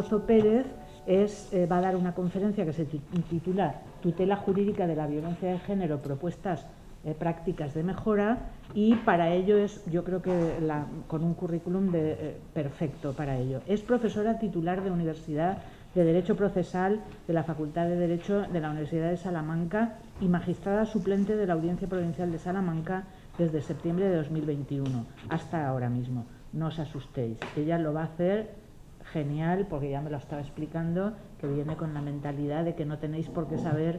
Pozo Pérez va a dar una conferencia que se titula Tutela Jurídica de la Violencia de Género, propuestas prácticas de mejora, y para ello yo creo que con un currículum perfecto para ello. Es profesora titular de Universidad de Derecho Procesal de la Facultad de Derecho de la Universidad de Salamanca y magistrada suplente de la Audiencia Provincial de Salamanca desde septiembre de 2021 hasta ahora mismo. No os asustéis, ella lo va a hacer genial, porque ya me lo estaba explicando, que viene con la mentalidad de que no tenéis por qué saber,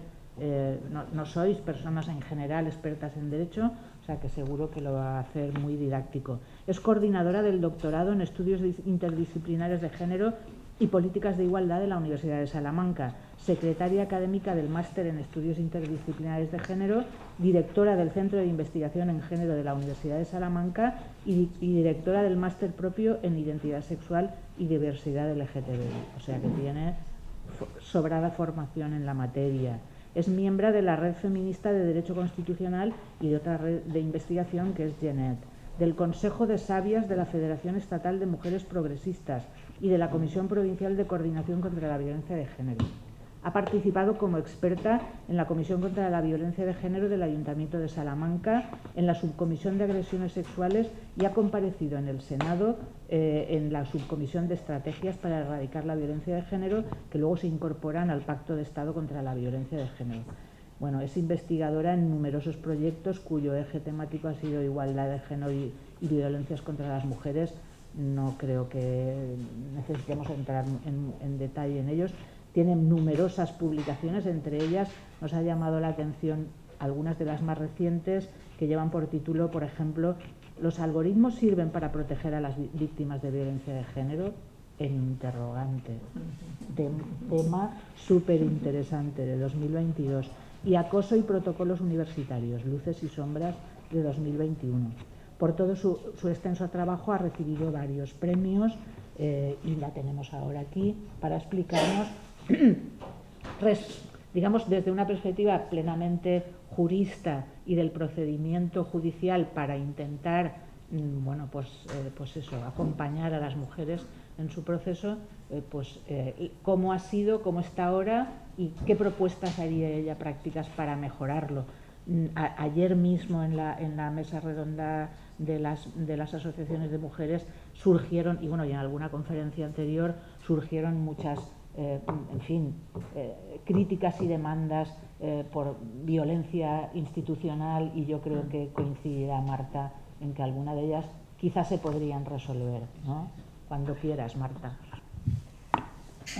no sois personas en general expertas en derecho, o sea que seguro que lo va a hacer muy didáctico. Es coordinadora del doctorado en estudios interdisciplinarios de género y políticas de igualdad de la Universidad de Salamanca, secretaria académica del máster en estudios interdisciplinares de género, directora del Centro de Investigación en Género de la Universidad de Salamanca y directora del máster propio en identidad sexual y diversidad LGTBI, o sea que tiene sobrada formación en la materia. Es miembro de la Red Feminista de Derecho Constitucional y de otra red de investigación que es GENET, del Consejo de Sabias de la Federación Estatal de Mujeres Progresistas y de la Comisión Provincial de Coordinación contra la Violencia de Género. Ha participado como experta en la Comisión contra la Violencia de Género del Ayuntamiento de Salamanca, en la Subcomisión de Agresiones Sexuales y ha comparecido en el Senado en la Subcomisión de Estrategias para Erradicar la Violencia de Género, que luego se incorporan al Pacto de Estado contra la Violencia de Género. Bueno, es investigadora en numerosos proyectos cuyo eje temático ha sido igualdad de género y violencias contra las mujeres. No creo que necesitemos entrar en detalle en ellos. Tienen numerosas publicaciones, entre ellas nos ha llamado la atención algunas de las más recientes que llevan por título, por ejemplo, ¿los algoritmos sirven para proteger a las víctimas de violencia de género? En interrogante. Tema súper interesante de 2022. Y acoso y protocolos universitarios, luces y sombras de 2021. Por todo su extenso trabajo ha recibido varios premios y la tenemos ahora aquí para explicarnos, digamos, desde una perspectiva plenamente jurista y del procedimiento judicial para intentar, bueno, pues eso, acompañar a las mujeres en su proceso, cómo ha sido, cómo está ahora y qué propuestas haría ella prácticas para mejorarlo. Ayer mismo en la mesa redonda de las asociaciones de mujeres surgieron, y bueno, y en alguna conferencia anterior surgieron muchas críticas y demandas por violencia institucional, y yo creo que coincidirá Marta en que alguna de ellas quizás se podrían resolver, ¿no? Cuando quieras, Marta.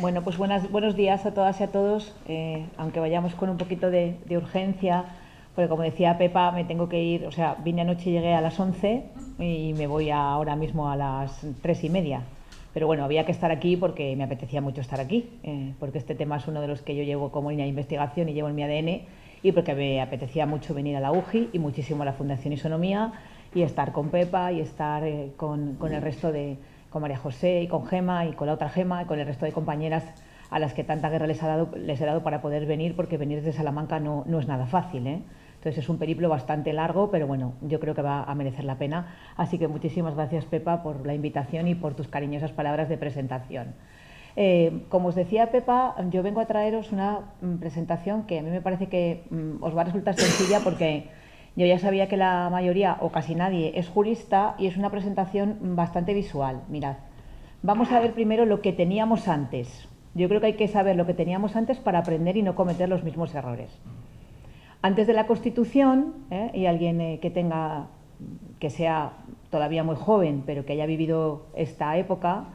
Bueno, pues buenos días a todas y a todos, aunque vayamos con un poquito de urgencia, porque como decía Pepa, me tengo que ir, o sea, vine anoche y llegué a las 11 y me voy ahora mismo a las 3:30. Pero bueno, había que estar aquí porque me apetecía mucho estar aquí, porque este tema es uno de los que yo llevo como línea de investigación y llevo en mi ADN, y porque me apetecía mucho venir a la UJI y muchísimo a la Fundación Isonomía y estar con Pepa y estar con el resto con María José y con Gema y con la otra Gema y con el resto de compañeras a las que tanta guerra les he dado para poder venir, porque venir desde Salamanca no es nada fácil, ¿eh? Entonces es un periplo bastante largo, pero bueno, yo creo que va a merecer la pena. Así que muchísimas gracias, Pepa, por la invitación y por tus cariñosas palabras de presentación. Como os decía Pepa, yo vengo a traeros una presentación que a mí me parece que os va a resultar sencilla, porque yo ya sabía que la mayoría o casi nadie es jurista, y es una presentación bastante visual. Mirad, vamos a ver primero lo que teníamos antes. Yo creo que hay que saber lo que teníamos antes para aprender y no cometer los mismos errores. Antes de la Constitución, y alguien que sea todavía muy joven, pero que haya vivido esta época,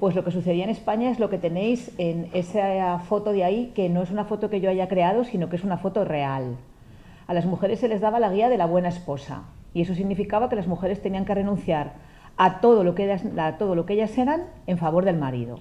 pues lo que sucedía en España es lo que tenéis en esa foto de ahí, que no es una foto que yo haya creado, sino que es una foto real. A las mujeres se les daba la guía de la buena esposa, y eso significaba que las mujeres tenían que renunciar a todo lo que ellas eran en favor del marido.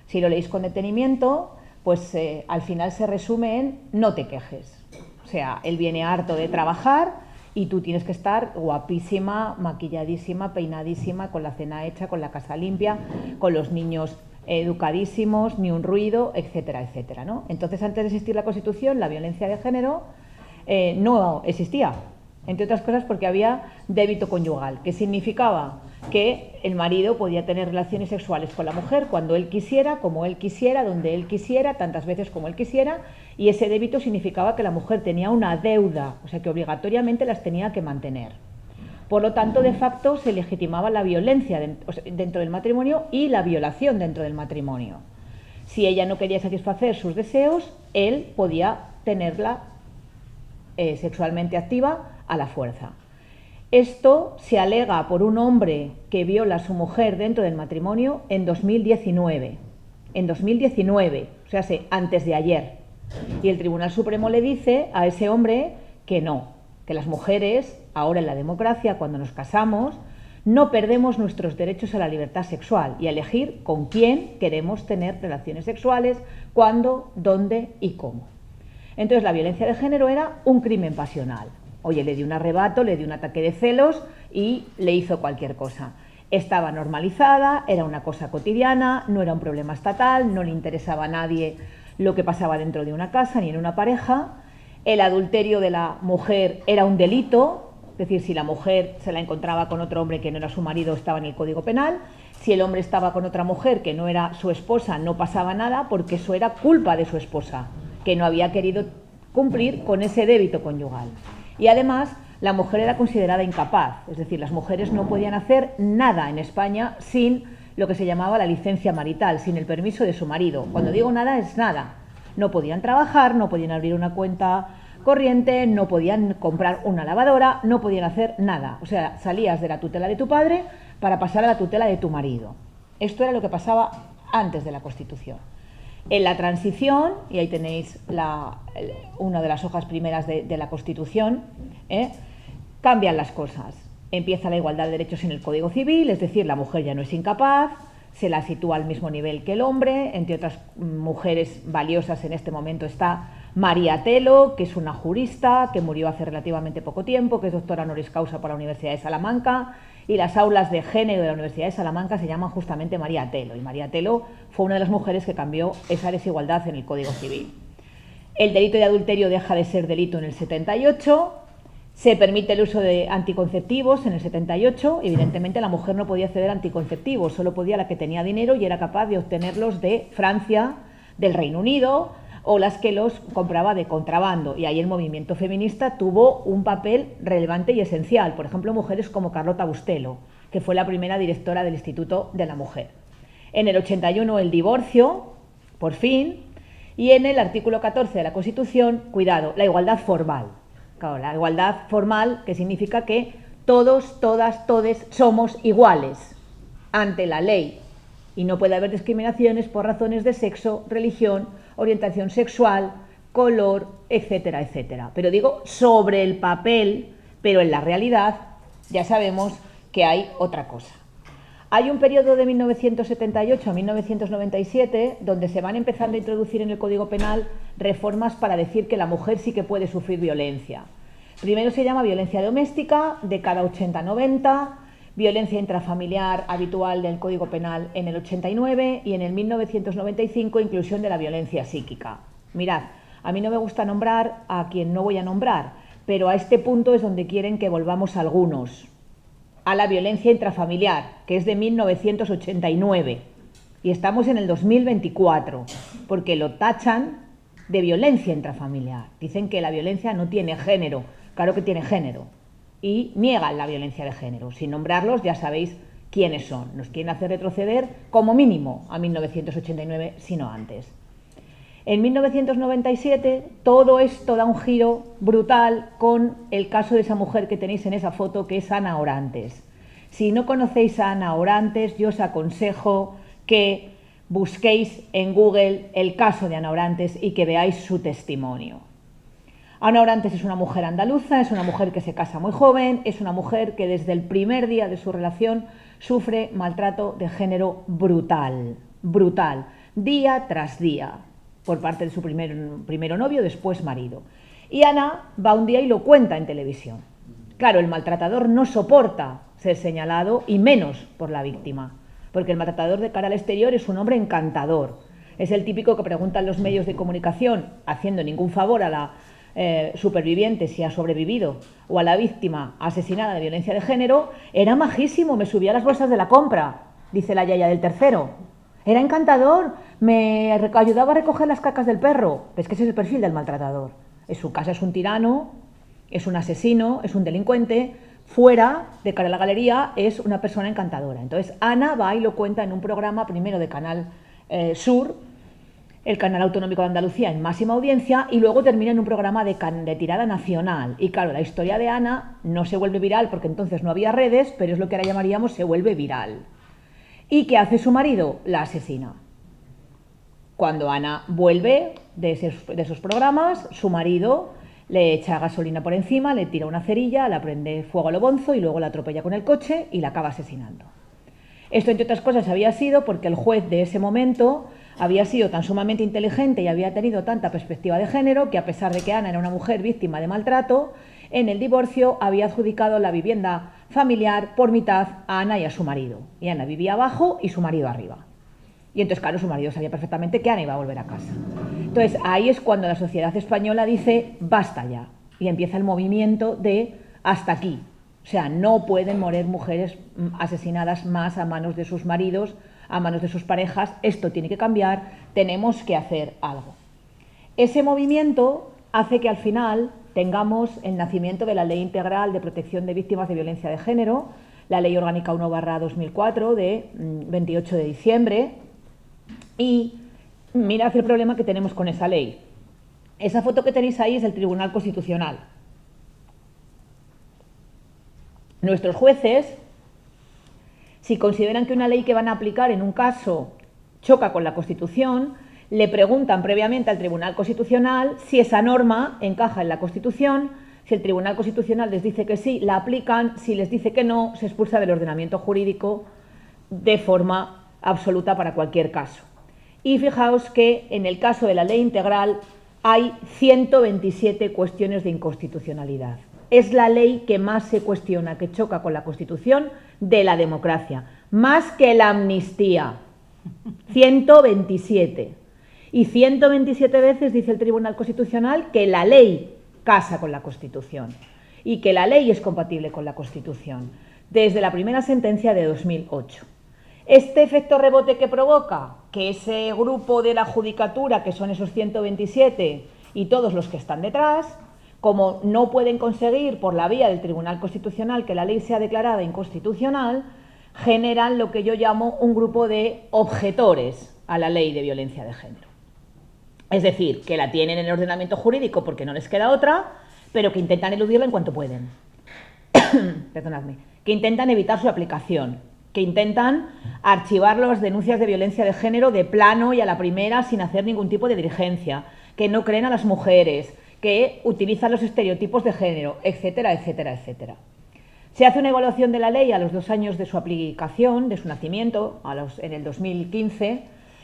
Si lo leéis con detenimiento, pues al final se resume en no te quejes. O sea, él viene harto de trabajar y tú tienes que estar guapísima, maquilladísima, peinadísima, con la cena hecha, con la casa limpia, con los niños educadísimos, ni un ruido, etcétera, etcétera, ¿no? Entonces, antes de existir la Constitución, la violencia de género no existía. entre otras cosas porque había débito conyugal, que significaba que el marido podía tener relaciones sexuales con la mujer cuando él quisiera, como él quisiera, donde él quisiera, tantas veces como él quisiera, y ese débito significaba que la mujer tenía una deuda, o sea que obligatoriamente las tenía que mantener. Por lo tanto, de facto, se legitimaba la violencia dentro del matrimonio y la violación dentro del matrimonio. Si ella no quería satisfacer sus deseos, él podía tenerla sexualmente activa a la fuerza. Esto se alega por un hombre que viola a su mujer dentro del matrimonio en 2019. En 2019, o sea, antes de ayer. Y el Tribunal Supremo le dice a ese hombre que no, que las mujeres, ahora en la democracia, cuando nos casamos, no perdemos nuestros derechos a la libertad sexual y a elegir con quién queremos tener relaciones sexuales, cuándo, dónde y cómo. Entonces la violencia de género era un crimen pasional. Oye, le dio un arrebato, le dio un ataque de celos y le hizo cualquier cosa. Estaba normalizada, era una cosa cotidiana, no era un problema estatal, no le interesaba a nadie lo que pasaba dentro de una casa ni en una pareja. El adulterio de la mujer era un delito, es decir, si la mujer se la encontraba con otro hombre que no era su marido, estaba en el Código Penal. Si el hombre estaba con otra mujer que no era su esposa, no pasaba nada porque eso era culpa de su esposa, que no había querido cumplir con ese débito conyugal. Y además, la mujer era considerada incapaz, es decir, las mujeres no podían hacer nada en España sin lo que se llamaba la licencia marital, sin el permiso de su marido. Cuando digo nada, es nada. No podían trabajar, no podían abrir una cuenta corriente, no podían comprar una lavadora, no podían hacer nada. O sea, salías de la tutela de tu padre para pasar a la tutela de tu marido. Esto era lo que pasaba antes de la Constitución. En la transición, y ahí tenéis una de las hojas primeras de la Constitución, cambian las cosas. Empieza la igualdad de derechos en el Código Civil, es decir, la mujer ya no es incapaz, se la sitúa al mismo nivel que el hombre. Entre otras mujeres valiosas en este momento está María Telo, que es una jurista que murió hace relativamente poco tiempo, que es doctora honoris causa por la Universidad de Salamanca, y las aulas de género de la Universidad de Salamanca se llaman justamente María Telo, y María Telo fue una de las mujeres que cambió esa desigualdad en el Código Civil. El delito de adulterio deja de ser delito en el 78, se permite el uso de anticonceptivos en el 78, evidentemente la mujer no podía acceder a anticonceptivos, solo podía la que tenía dinero y era capaz de obtenerlos de Francia, del Reino Unido, o las que los compraba de contrabando, y ahí el movimiento feminista tuvo un papel relevante y esencial, por ejemplo mujeres como Carlota Bustelo, que fue la primera directora del Instituto de la Mujer. En el 81 el divorcio, por fin, y en el artículo 14 de la Constitución, cuidado, la igualdad formal. Claro, la igualdad formal, que significa que todos, todas, todes somos iguales ante la ley y no puede haber discriminaciones por razones de sexo, religión, orientación sexual, color, etcétera, etcétera. Pero digo sobre el papel, pero en la realidad ya sabemos que hay otra cosa. Hay un periodo de 1978 a 1997 donde se van empezando a introducir en el Código Penal reformas para decir que la mujer sí que puede sufrir violencia. Primero se llama violencia doméstica, de cada 80-90, violencia intrafamiliar habitual del Código Penal en el 89 y en el 1995 inclusión de la violencia psíquica. Mirad, a mí no me gusta nombrar a quien no voy a nombrar, pero a este punto es donde quieren que volvamos algunos. A la violencia intrafamiliar, que es de 1989, y estamos en el 2024, porque lo tachan de violencia intrafamiliar. Dicen que la violencia no tiene género, claro que tiene género, y niegan la violencia de género. Sin nombrarlos ya sabéis quiénes son. Nos quieren hacer retroceder como mínimo a 1989, si no antes. En 1997 todo esto da un giro brutal con el caso de esa mujer que tenéis en esa foto, que es Ana Orantes. Si no conocéis a Ana Orantes, yo os aconsejo que busquéis en Google el caso de Ana Orantes y que veáis su testimonio. Ana Orantes es una mujer andaluza, es una mujer que se casa muy joven, es una mujer que desde el primer día de su relación sufre maltrato de género brutal, brutal, día tras día, por parte de su primero novio, después marido. Y Ana va un día y lo cuenta en televisión. Claro, el maltratador no soporta ser señalado, y menos por la víctima, porque el maltratador de cara al exterior es un hombre encantador. Es el típico que pregunta en los medios de comunicación, haciendo ningún favor a superviviente si ha sobrevivido o a la víctima asesinada de violencia de género, era majísimo, me subía las bolsas de la compra, dice la yaya del tercero. Era encantador, me ayudaba a recoger las cacas del perro. Es que ese es el perfil del maltratador. En su casa es un tirano, es un asesino, es un delincuente. Fuera, de cara a la galería, es una persona encantadora. Entonces Ana va y lo cuenta en un programa primero de Canal Sur, el canal autonómico de Andalucía en máxima audiencia, y luego termina en un programa de tirada nacional. Y claro, la historia de Ana no se vuelve viral porque entonces no había redes, pero es lo que ahora llamaríamos se vuelve viral. ¿Y qué hace su marido? La asesina. Cuando Ana vuelve de esos programas, su marido le echa gasolina por encima, le tira una cerilla, le prende fuego a lo bonzo y luego la atropella con el coche y la acaba asesinando. Esto, entre otras cosas, había sido porque el juez de ese momento había sido tan sumamente inteligente y había tenido tanta perspectiva de género que, a pesar de que Ana era una mujer víctima de maltrato, en el divorcio había adjudicado la vivienda familiar por mitad a Ana y a su marido. Y Ana vivía abajo y su marido arriba. Y entonces, claro, su marido sabía perfectamente que Ana iba a volver a casa. Entonces, ahí es cuando la sociedad española dice, basta ya. Y empieza el movimiento de hasta aquí. O sea, no pueden morir mujeres asesinadas más a manos de sus maridos, a manos de sus parejas. Esto tiene que cambiar, tenemos que hacer algo. Ese movimiento hace que al final tengamos el nacimiento de la Ley Integral de Protección de Víctimas de Violencia de Género, la Ley Orgánica 1/2004 de 28 de diciembre. Y mirad el problema que tenemos con esa ley. Esa foto que tenéis ahí es del Tribunal Constitucional. Nuestros jueces, si consideran que una ley que van a aplicar en un caso choca con la Constitución, le preguntan previamente al Tribunal Constitucional si esa norma encaja en la Constitución. Si el Tribunal Constitucional les dice que sí, la aplican. Si les dice que no, se expulsa del ordenamiento jurídico de forma absoluta para cualquier caso. Y fijaos que en el caso de la ley integral hay 127 cuestiones de inconstitucionalidad. Es la ley que más se cuestiona, que choca con la Constitución de la democracia, más que la amnistía. 127. Y 127 veces dice el Tribunal Constitucional que la ley casa con la Constitución y que la ley es compatible con la Constitución, desde la primera sentencia de 2008. Este efecto rebote que provoca que ese grupo de la judicatura, que son esos 127 y todos los que están detrás, como no pueden conseguir por la vía del Tribunal Constitucional que la ley sea declarada inconstitucional, generan lo que yo llamo un grupo de objetores a la ley de violencia de género. Es decir, que la tienen en el ordenamiento jurídico porque no les queda otra, pero que intentan eludirla en cuanto pueden. Perdonadme. Que intentan evitar su aplicación, que intentan archivar las denuncias de violencia de género de plano y a la primera sin hacer ningún tipo de diligencia, que no creen a las mujeres, que utilizan los estereotipos de género, etcétera, etcétera, etcétera. Se hace una evaluación de la ley a los 2 años de su aplicación, de su nacimiento, en el 2015,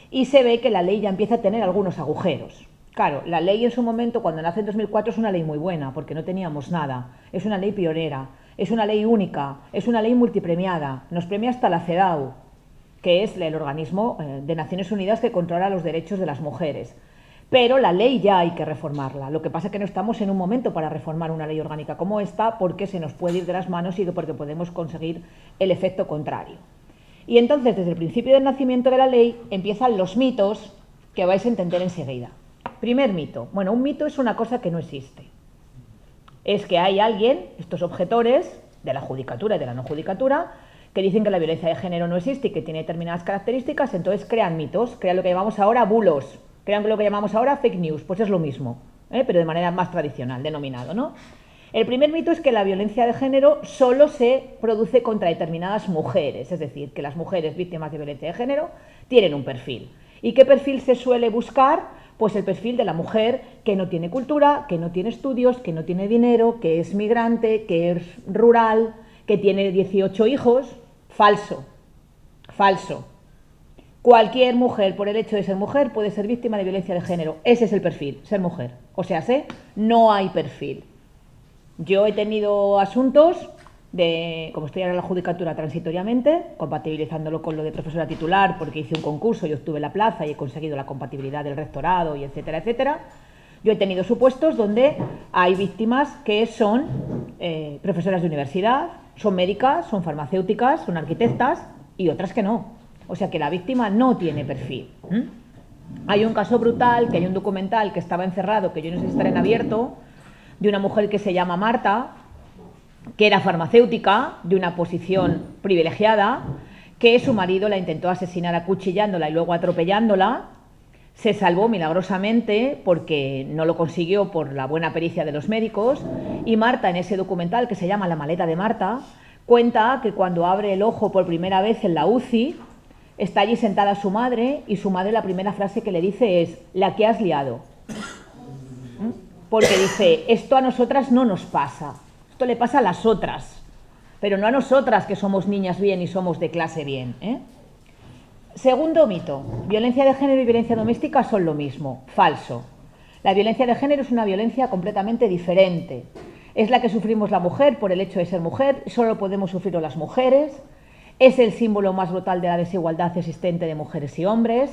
y se ve que la ley ya empieza a tener algunos agujeros. Claro, la ley en su momento, cuando nace en 2004, es una ley muy buena, porque no teníamos nada. Es una ley pionera, es una ley única, es una ley multipremiada. Nos premia hasta la CEDAW, que es el organismo de Naciones Unidas que controla los derechos de las mujeres. Pero la ley ya hay que reformarla. Lo que pasa es que no estamos en un momento para reformar una ley orgánica como esta porque se nos puede ir de las manos y porque podemos conseguir el efecto contrario. Y entonces, desde el principio del nacimiento de la ley, empiezan los mitos que vais a entender enseguida. Primer mito. Bueno, un mito es una cosa que no existe. Es que hay alguien, estos objetores de la judicatura y de la no judicatura, que dicen que la violencia de género no existe y que tiene determinadas características, entonces crean mitos, crean lo que llamamos ahora bulos, crean lo que llamamos ahora fake news, pues es lo mismo, pero de manera más tradicional, denominado, ¿no? El primer mito es que la violencia de género solo se produce contra determinadas mujeres, es decir, que las mujeres víctimas de violencia de género tienen un perfil. ¿Y qué perfil se suele buscar? Pues el perfil de la mujer que no tiene cultura, que no tiene estudios, que no tiene dinero, que es migrante, que es rural, que tiene 18 hijos. Falso, falso. Cualquier mujer, por el hecho de ser mujer, puede ser víctima de violencia de género. Ese es el perfil, ser mujer. O sea, no hay perfil. Yo he tenido asuntos como estoy ahora en la judicatura transitoriamente, compatibilizándolo con lo de profesora titular, porque hice un concurso y obtuve la plaza y he conseguido la compatibilidad del rectorado y etcétera, etcétera. Yo he tenido supuestos donde hay víctimas que son profesoras de universidad, son médicas, son farmacéuticas, son arquitectas y otras que no. O sea que la víctima no tiene perfil. Hay un caso brutal, que hay un documental que estaba encerrado, que yo no sé si estará en abierto, de una mujer que se llama Marta, que era farmacéutica, de una posición privilegiada, que su marido la intentó asesinar acuchillándola y luego atropellándola. Se salvó milagrosamente porque no lo consiguió por la buena pericia de los médicos, y Marta, en ese documental que se llama La maleta de Marta, cuenta que cuando abre el ojo por primera vez en la UCI, está allí sentada su madre, y su madre la primera frase que le dice es: la que has liado. Porque dice, esto a nosotras no nos pasa, esto le pasa a las otras, pero no a nosotras que somos niñas bien y somos de clase bien, ¿eh? Segundo mito, violencia de género y violencia doméstica son lo mismo. Falso. La violencia de género es una violencia completamente diferente. Es la que sufrimos la mujer por el hecho de ser mujer, solo podemos sufrirlo las mujeres, es el símbolo más brutal de la desigualdad existente de mujeres y hombres,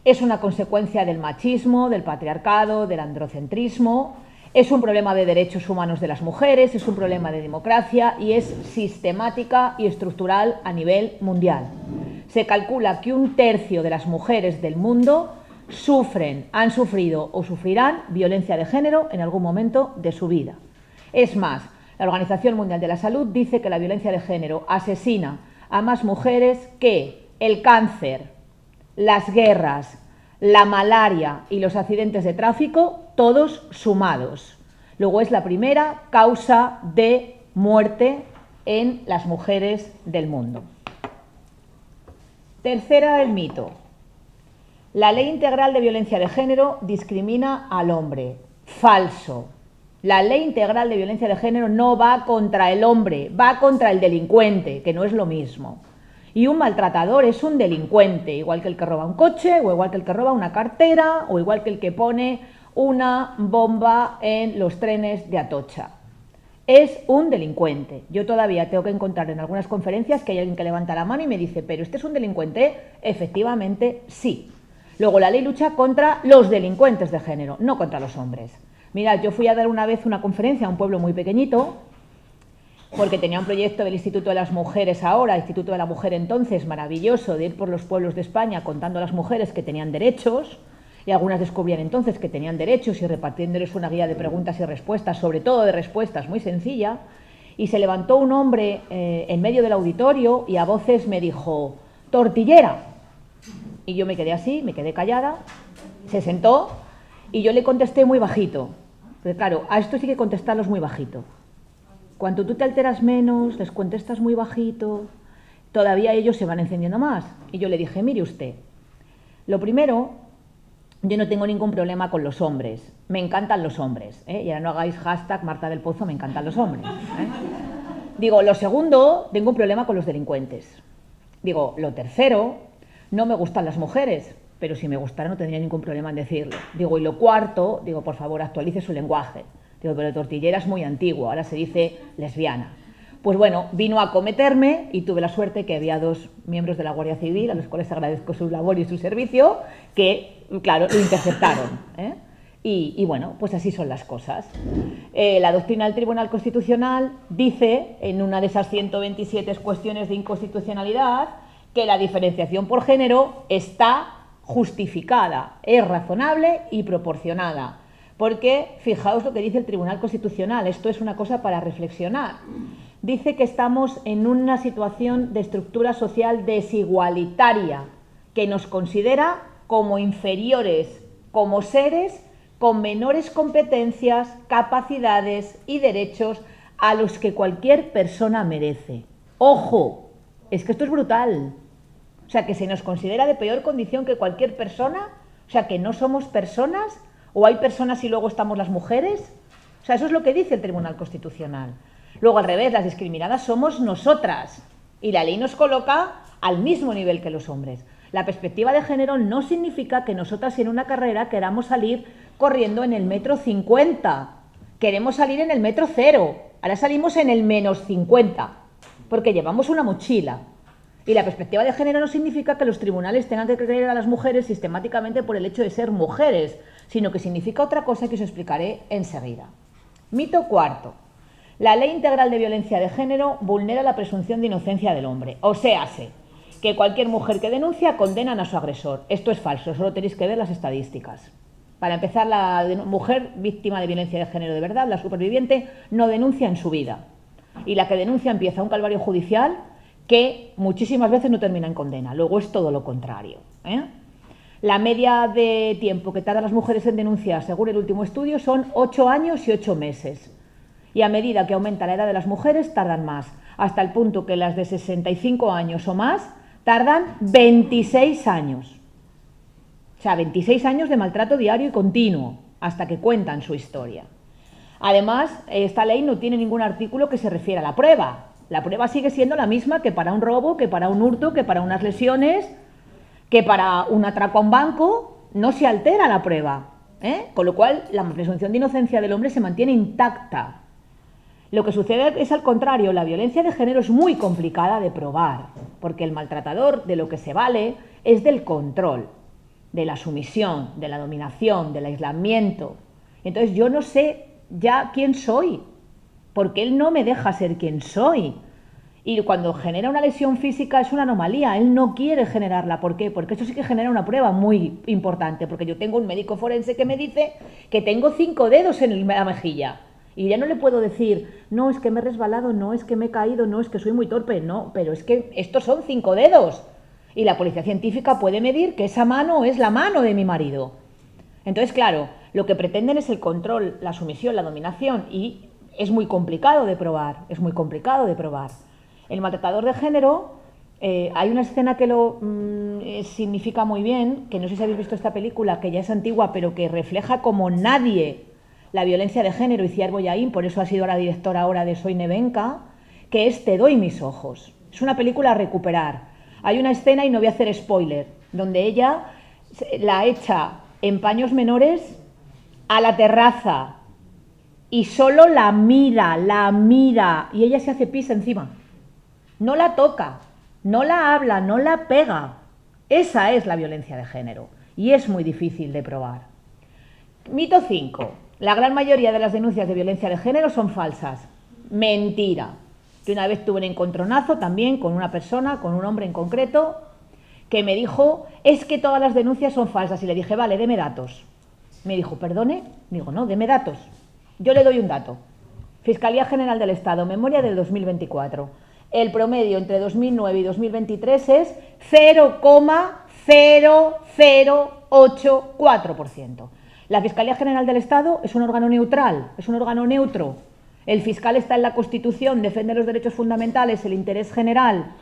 es una consecuencia del machismo, del patriarcado, del androcentrismo, es un problema de derechos humanos de las mujeres, es un problema de democracia y es sistemática y estructural a nivel mundial. Se calcula que 1/3 de las mujeres del mundo sufren, han sufrido o sufrirán violencia de género en algún momento de su vida. Es más, la Organización Mundial de la Salud dice que la violencia de género asesina a más mujeres que el cáncer, las guerras, la malaria y los accidentes de tráfico, todos sumados. Luego es la primera causa de muerte en las mujeres del mundo. Tercera, el mito. La Ley Integral de Violencia de Género discrimina al hombre. Falso. La Ley Integral de Violencia de Género no va contra el hombre, va contra el delincuente, que no es lo mismo. Y un maltratador es un delincuente, igual que el que roba un coche, o igual que el que roba una cartera, o igual que el que pone una bomba en los trenes de Atocha. Es un delincuente. Yo todavía tengo que encontrar en algunas conferencias que hay alguien que levanta la mano y me dice, ¿pero este es un delincuente? Efectivamente, sí. Luego la ley lucha contra los delincuentes de género, no contra los hombres. Mirad, yo fui a dar una vez una conferencia a un pueblo muy pequeñito, porque tenía un proyecto del Instituto de las Mujeres ahora, Instituto de la Mujer entonces, maravilloso, de ir por los pueblos de España contando a las mujeres que tenían derechos, y algunas descubrían entonces que tenían derechos y repartiéndoles una guía de preguntas y respuestas, sobre todo de respuestas muy sencilla, y se levantó un hombre en medio del auditorio y a voces me dijo, tortillera. Y yo me quedé así, me quedé callada, se sentó y yo le contesté muy bajito. Pero claro, a esto sí que contestarlos muy bajito. Cuando tú te alteras menos, les contestas muy bajito, todavía ellos se van encendiendo más. Y yo le dije, mire usted, lo primero, yo no tengo ningún problema con los hombres, me encantan los hombres, ¿eh? Y ahora no hagáis hashtag Marta del Pozo, me encantan los hombres, ¿eh? Digo, lo segundo, tengo un problema con los delincuentes. Digo, lo tercero, no me gustan las mujeres, pero si me gustara no tendría ningún problema en decirlo. Digo, y lo cuarto, digo, por favor, actualice su lenguaje. Digo, pero tortillera es muy antiguo, ahora se dice lesbiana. Pues bueno, vino a acometerme y tuve la suerte que había 2 miembros de la Guardia Civil, a los cuales agradezco su labor y su servicio, que, claro, lo interceptaron, ¿eh? Y bueno, pues así son las cosas. La doctrina del Tribunal Constitucional dice, en una de esas 127 cuestiones de inconstitucionalidad, que la diferenciación por género está justificada, es razonable y proporcionada. Porque, fijaos lo que dice el Tribunal Constitucional, esto es una cosa para reflexionar. Dice que estamos en una situación de estructura social desigualitaria, que nos considera como inferiores, como seres con menores competencias, capacidades y derechos a los que cualquier persona merece. ¡Ojo! Es que esto es brutal. O sea, que se nos considera de peor condición que cualquier persona, o sea, que no somos personas, o hay personas y luego estamos las mujeres. O sea, eso es lo que dice el Tribunal Constitucional. Luego, al revés, las discriminadas somos nosotras, y la ley nos coloca al mismo nivel que los hombres. La perspectiva de género no significa que nosotras en una carrera queramos salir corriendo en el metro 50, queremos salir en el metro 0, ahora salimos en el -50, porque llevamos una mochila. Y la perspectiva de género no significa que los tribunales tengan que creer a las mujeres sistemáticamente por el hecho de ser mujeres, sino que significa otra cosa que os explicaré enseguida. Mito cuarto. La Ley Integral de Violencia de Género vulnera la presunción de inocencia del hombre. O sea, que cualquier mujer que denuncia condenan a su agresor. Esto es falso, solo tenéis que ver las estadísticas. Para empezar, la mujer víctima de violencia de género de verdad, la superviviente, no denuncia en su vida. Y la que denuncia empieza un calvario judicial que muchísimas veces no termina en condena. Luego es todo lo contrario, ¿eh? La media de tiempo que tardan las mujeres en denunciar, según el último estudio, son 8 años y 8 meses. Y a medida que aumenta la edad de las mujeres, tardan más, hasta el punto que las de 65 años o más tardan 26 años. O sea, 26 años de maltrato diario y continuo, hasta que cuentan su historia. Además, esta ley no tiene ningún artículo que se refiera a la prueba. La prueba sigue siendo la misma que para un robo, que para un hurto, que para unas lesiones, que para un atraco a un banco. No se altera la prueba, ¿eh? Con lo cual, la presunción de inocencia del hombre se mantiene intacta. Lo que sucede es al contrario, la violencia de género es muy complicada de probar, porque el maltratador de lo que se vale es del control, de la sumisión, de la dominación, del aislamiento. Entonces yo no sé ya quién soy, porque él no me deja ser quien soy. Y cuando genera una lesión física es una anomalía, él no quiere generarla. ¿Por qué? Porque eso sí que genera una prueba muy importante, porque yo tengo un médico forense que me dice que tengo 5 dedos en la mejilla. Y ya no le puedo decir, no, es que me he resbalado, no, es que me he caído, no, es que soy muy torpe, no, pero es que estos son 5 dedos. Y la policía científica puede medir que esa mano es la mano de mi marido. Entonces, claro, lo que pretenden es el control, la sumisión, la dominación, y es muy complicado de probar, es muy complicado de probar. El maltratador de género, hay una escena que lo significa muy bien, que no sé si habéis visto esta película, que ya es antigua, pero que refleja como nadie la violencia de género, Itziar Boyain, por eso ha sido la directora ahora de Soy Nevenka, que es Te doy mis ojos. Es una película a recuperar. Hay una escena, y no voy a hacer spoiler, donde ella la echa en paños menores a la terraza y solo la mira, y ella se hace pis encima. No la toca, no la habla, no la pega. Esa es la violencia de género y es muy difícil de probar. Mito 5. La gran mayoría de las denuncias de violencia de género son falsas. Mentira. Yo una vez tuve un encontronazo también con una persona, con un hombre en concreto, que me dijo, es que todas las denuncias son falsas. Y le dije, vale, deme datos. Me dijo, ¿perdone? Digo, no, deme datos. Yo le doy un dato. Fiscalía General del Estado, memoria del 2024. El promedio entre 2009 y 2023 es 0,0084%. La Fiscalía General del Estado es un órgano neutral, es un órgano neutro. El fiscal está en la Constitución, defiende los derechos fundamentales, el interés general.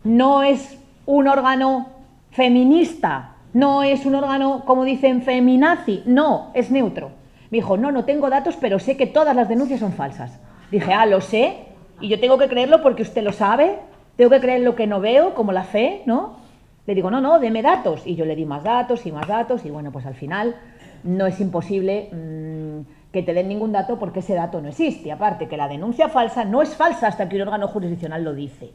No es un órgano feminista, no es un órgano, como dicen, feminazi, no, es neutro. Me dijo, no tengo datos, pero sé que todas las denuncias son falsas. Dije, lo sé, y yo tengo que creerlo porque usted lo sabe, tengo que creer lo que no veo, como la fe, ¿no? Le digo, no, deme datos. Y yo le di más datos, y bueno, pues al final no es imposible que te den ningún dato porque ese dato no existe. Aparte, que la denuncia falsa no es falsa hasta que un órgano jurisdiccional lo dice.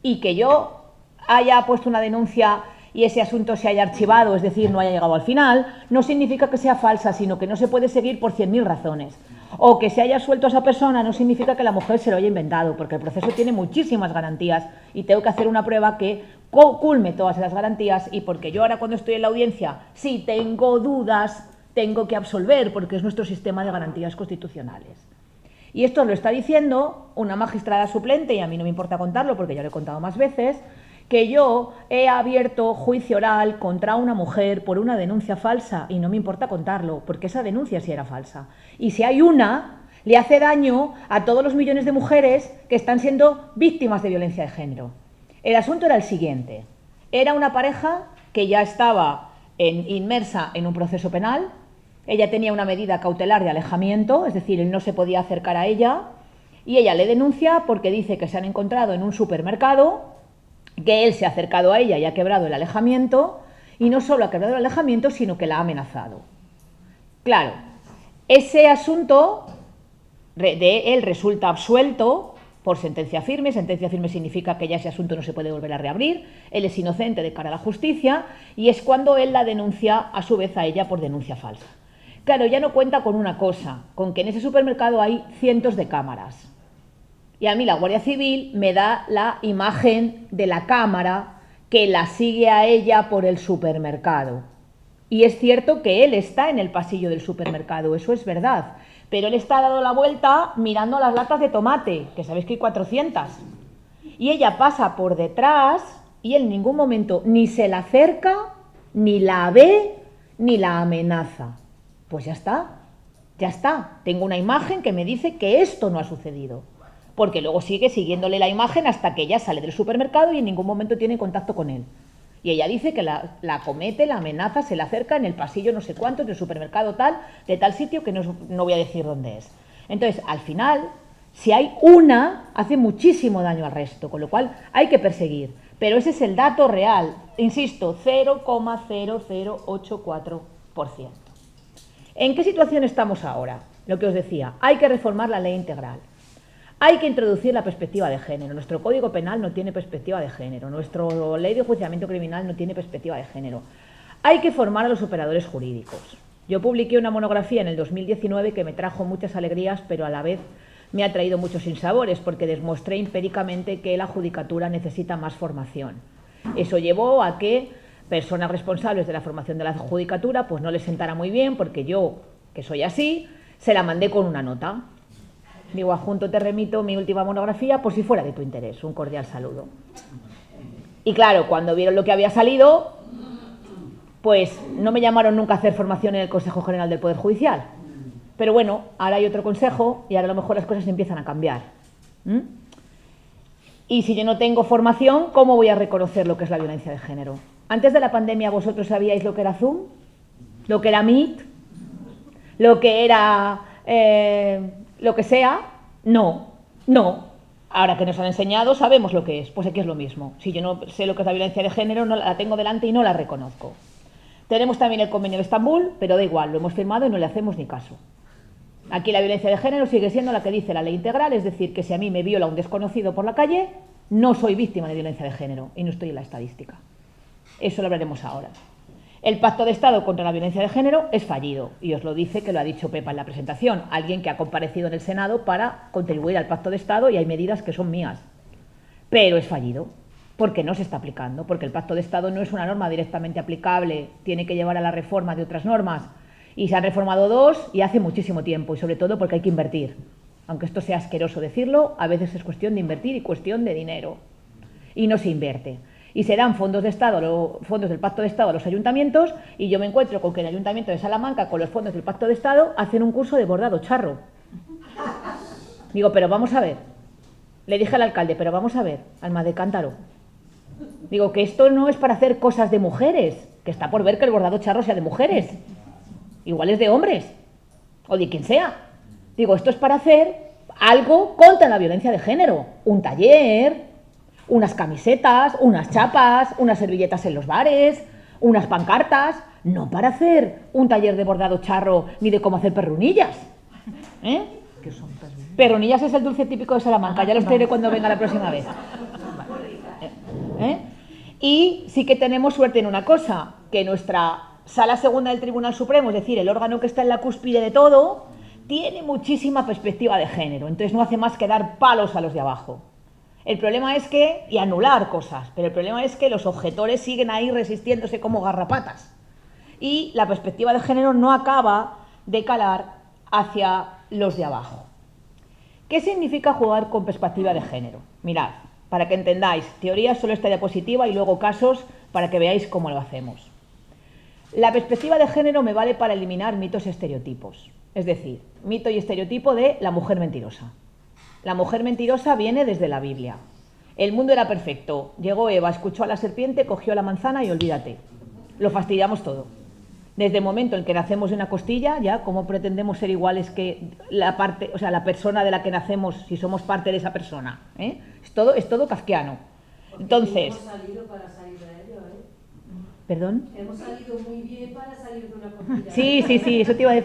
Y que yo haya puesto una denuncia y ese asunto se haya archivado, es decir, no haya llegado al final, no significa que sea falsa, sino que no se puede seguir por 100.000 razones. O que se haya suelto a esa persona no significa que la mujer se lo haya inventado, porque el proceso tiene muchísimas garantías y tengo que hacer una prueba que culme todas esas garantías, y porque yo ahora cuando estoy en la audiencia, si tengo dudas, tengo que absolver, porque es nuestro sistema de garantías constitucionales. Y esto lo está diciendo una magistrada suplente, y a mí no me importa contarlo porque ya lo he contado más veces, que yo he abierto juicio oral contra una mujer por una denuncia falsa, y no me importa contarlo, porque esa denuncia sí era falsa. Y si hay una, le hace daño a todos los millones de mujeres que están siendo víctimas de violencia de género. El asunto era el siguiente. Era una pareja que ya estaba inmersa en un proceso penal. Ella tenía una medida cautelar de alejamiento, es decir, él no se podía acercar a ella, y ella le denuncia porque dice que se han encontrado en un supermercado, que él se ha acercado a ella y ha quebrado el alejamiento, y no solo ha quebrado el alejamiento, sino que la ha amenazado. Claro, ese asunto de él resulta absuelto, por sentencia firme. Sentencia firme significa que ya ese asunto no se puede volver a reabrir, él es inocente de cara a la justicia, y es cuando él la denuncia a su vez a ella por denuncia falsa. Claro, ya no cuenta con una cosa, con que en ese supermercado hay cientos de cámaras. Y a mí la Guardia Civil me da la imagen de la cámara que la sigue a ella por el supermercado. Y es cierto que él está en el pasillo del supermercado, eso es verdad. Pero él está dado la vuelta mirando las latas de tomate, que sabéis que hay 400. Y ella pasa por detrás y en ningún momento ni se la acerca, ni la ve, ni la amenaza. Pues ya está. Tengo una imagen que me dice que esto no ha sucedido. Porque luego sigue siguiéndole la imagen hasta que ella sale del supermercado y en ningún momento tiene contacto con él. Y ella dice que la comete, la amenaza, se la acerca en el pasillo no sé cuánto del supermercado tal, de tal sitio que no voy a decir dónde es. Entonces, al final, si hay una, hace muchísimo daño al resto, con lo cual hay que perseguir. Pero ese es el dato real, insisto, 0,0084%. ¿En qué situación estamos ahora? Lo que os decía, hay que reformar la ley integral. Hay que introducir la perspectiva de género. Nuestro Código Penal no tiene perspectiva de género. Nuestra Ley de Enjuiciamiento Criminal no tiene perspectiva de género. Hay que formar a los operadores jurídicos. Yo publiqué una monografía en el 2019 que me trajo muchas alegrías, pero a la vez me ha traído muchos sinsabores, porque demostré empíricamente que la judicatura necesita más formación. Eso llevó a que personas responsables de la formación de la judicatura pues no les sentara muy bien, porque yo, que soy así, se la mandé con una nota. Digo, adjunto te remito mi última monografía por si fuera de tu interés. Un cordial saludo. Y claro, cuando vieron lo que había salido, pues no me llamaron nunca a hacer formación en el Consejo General del Poder Judicial. Pero bueno, ahora hay otro consejo y ahora a lo mejor las cosas empiezan a cambiar. Y si yo no tengo formación, ¿cómo voy a reconocer lo que es la violencia de género? Antes de la pandemia, ¿vosotros sabíais lo que era Zoom? ¿Lo que era Meet? ¿Lo que era lo que sea? No. Ahora que nos han enseñado, sabemos lo que es. Pues aquí es lo mismo. Si yo no sé lo que es la violencia de género, no la tengo delante y no la reconozco. Tenemos también el Convenio de Estambul, pero da igual, lo hemos firmado y no le hacemos ni caso. Aquí la violencia de género sigue siendo la que dice la ley integral, es decir, que si a mí me viola un desconocido por la calle, no soy víctima de violencia de género y no estoy en la estadística. Eso lo hablaremos ahora. El Pacto de Estado contra la violencia de género es fallido, y os lo dice, que lo ha dicho Pepa en la presentación, alguien que ha comparecido en el Senado para contribuir al Pacto de Estado, y hay medidas que son mías. Pero es fallido, porque no se está aplicando, porque el Pacto de Estado no es una norma directamente aplicable, tiene que llevar a la reforma de otras normas, y se han reformado dos y hace muchísimo tiempo, y sobre todo porque hay que invertir. Aunque esto sea asqueroso decirlo, a veces es cuestión de invertir y cuestión de dinero, y no se invierte. Y se dan fondos de Estado, fondos del Pacto de Estado a los ayuntamientos, y yo me encuentro con que el Ayuntamiento de Salamanca, con los fondos del Pacto de Estado, hacen un curso de bordado charro. Digo, pero vamos a ver. Le dije al alcalde, pero vamos a ver, Alma de Cántaro. Digo, que esto no es para hacer cosas de mujeres, que está por ver que el bordado charro sea de mujeres. Igual es de hombres, o de quien sea. Digo, esto es para hacer algo contra la violencia de género. Un taller, unas camisetas, unas chapas, unas servilletas en los bares, unas pancartas, no para hacer un taller de bordado charro ni de cómo hacer perrunillas. ¿Qué son perrunillas? Perrunillas es el dulce típico de Salamanca, ya los traeré cuando venga la próxima vez. Y sí que tenemos suerte en una cosa, que nuestra Sala Segunda del Tribunal Supremo, es decir, el órgano que está en la cúspide de todo, tiene muchísima perspectiva de género, entonces no hace más que dar palos a los de abajo. El problema es que, y anular cosas, pero el problema es que los objetores siguen ahí resistiéndose como garrapatas. Y la perspectiva de género no acaba de calar hacia los de abajo. ¿Qué significa jugar con perspectiva de género? Mirad, para que entendáis, teoría solo esta diapositiva y luego casos para que veáis cómo lo hacemos. La perspectiva de género me vale para eliminar mitos y estereotipos. Es decir, mito y estereotipo de la mujer mentirosa. La mujer mentirosa viene desde la Biblia. El mundo era perfecto. Llegó Eva, escuchó a la serpiente, cogió la manzana y olvídate. Lo fastidiamos todo. Desde el momento en que nacemos de una costilla, ya, ¿cómo pretendemos ser iguales que la parte, o sea, la persona de la que nacemos, si somos parte de esa persona? Es todo kafkiano. Entonces, hemos salido para salir de ello, ¿Perdón? Hemos salido muy bien para salir de una costilla. Sí, eso te iba a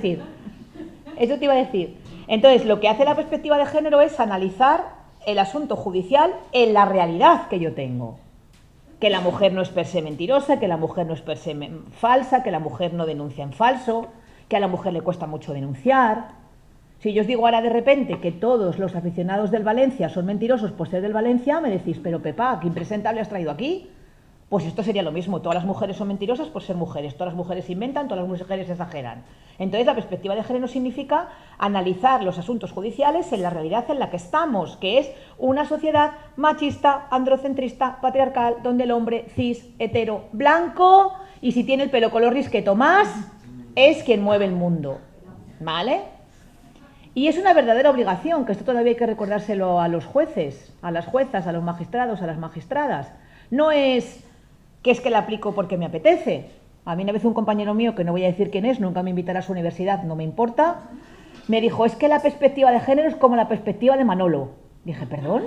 decir. Entonces, lo que hace la perspectiva de género es analizar el asunto judicial en la realidad que yo tengo. Que la mujer no es per se mentirosa, que la mujer no es per se falsa, que la mujer no denuncia en falso, que a la mujer le cuesta mucho denunciar. Si yo os digo ahora de repente que todos los aficionados del Valencia son mentirosos por ser del Valencia, me decís, pero Pepa, ¿qué impresentable has traído aquí? Pues esto sería lo mismo, todas las mujeres son mentirosas por ser mujeres, todas las mujeres inventan, todas las mujeres exageran. Entonces la perspectiva de género significa analizar los asuntos judiciales en la realidad en la que estamos, que es una sociedad machista, androcentrista, patriarcal, donde el hombre cis, hetero, blanco, y si tiene el pelo color risqueto más, es quien mueve el mundo, ¿vale? Y es una verdadera obligación, que esto todavía hay que recordárselo a los jueces, a las juezas, a los magistrados, a las magistradas. No es que la aplico porque me apetece. A mí una vez un compañero mío, que no voy a decir quién es, nunca me invitará a su universidad, no me importa, me dijo, es que la perspectiva de género es como la perspectiva de Manolo. Dije, ¿perdón?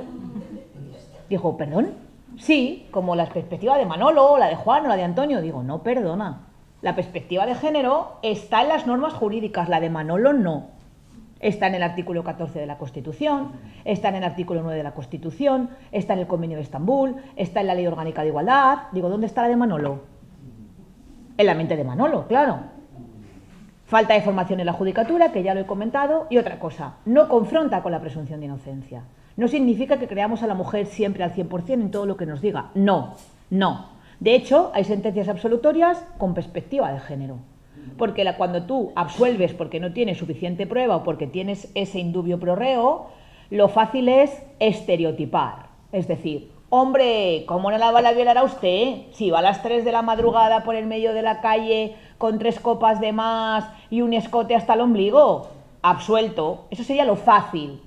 Dijo, ¿perdón? Sí, como la perspectiva de Manolo, la de Juan o la de Antonio. Digo, no, perdona. La perspectiva de género está en las normas jurídicas, la de Manolo no. Está en el artículo 14 de la Constitución, está en el artículo 9 de la Constitución, está en el Convenio de Estambul, está en la Ley Orgánica de Igualdad. Digo, ¿dónde está la de Manolo? En la mente de Manolo, claro. Falta de formación en la judicatura, que ya lo he comentado, y otra cosa, no confronta con la presunción de inocencia. No significa que creamos a la mujer siempre al 100% en todo lo que nos diga. No, no. De hecho, hay sentencias absolutorias con perspectiva de género. Porque cuando tú absuelves porque no tienes suficiente prueba o porque tienes ese indubio pro reo, lo fácil es estereotipar. Es decir, hombre, ¿cómo no la va a violar a usted? Si va a las 3 de la madrugada por el medio de la calle con 3 copas de más y un escote hasta el ombligo, absuelto. Eso sería lo fácil.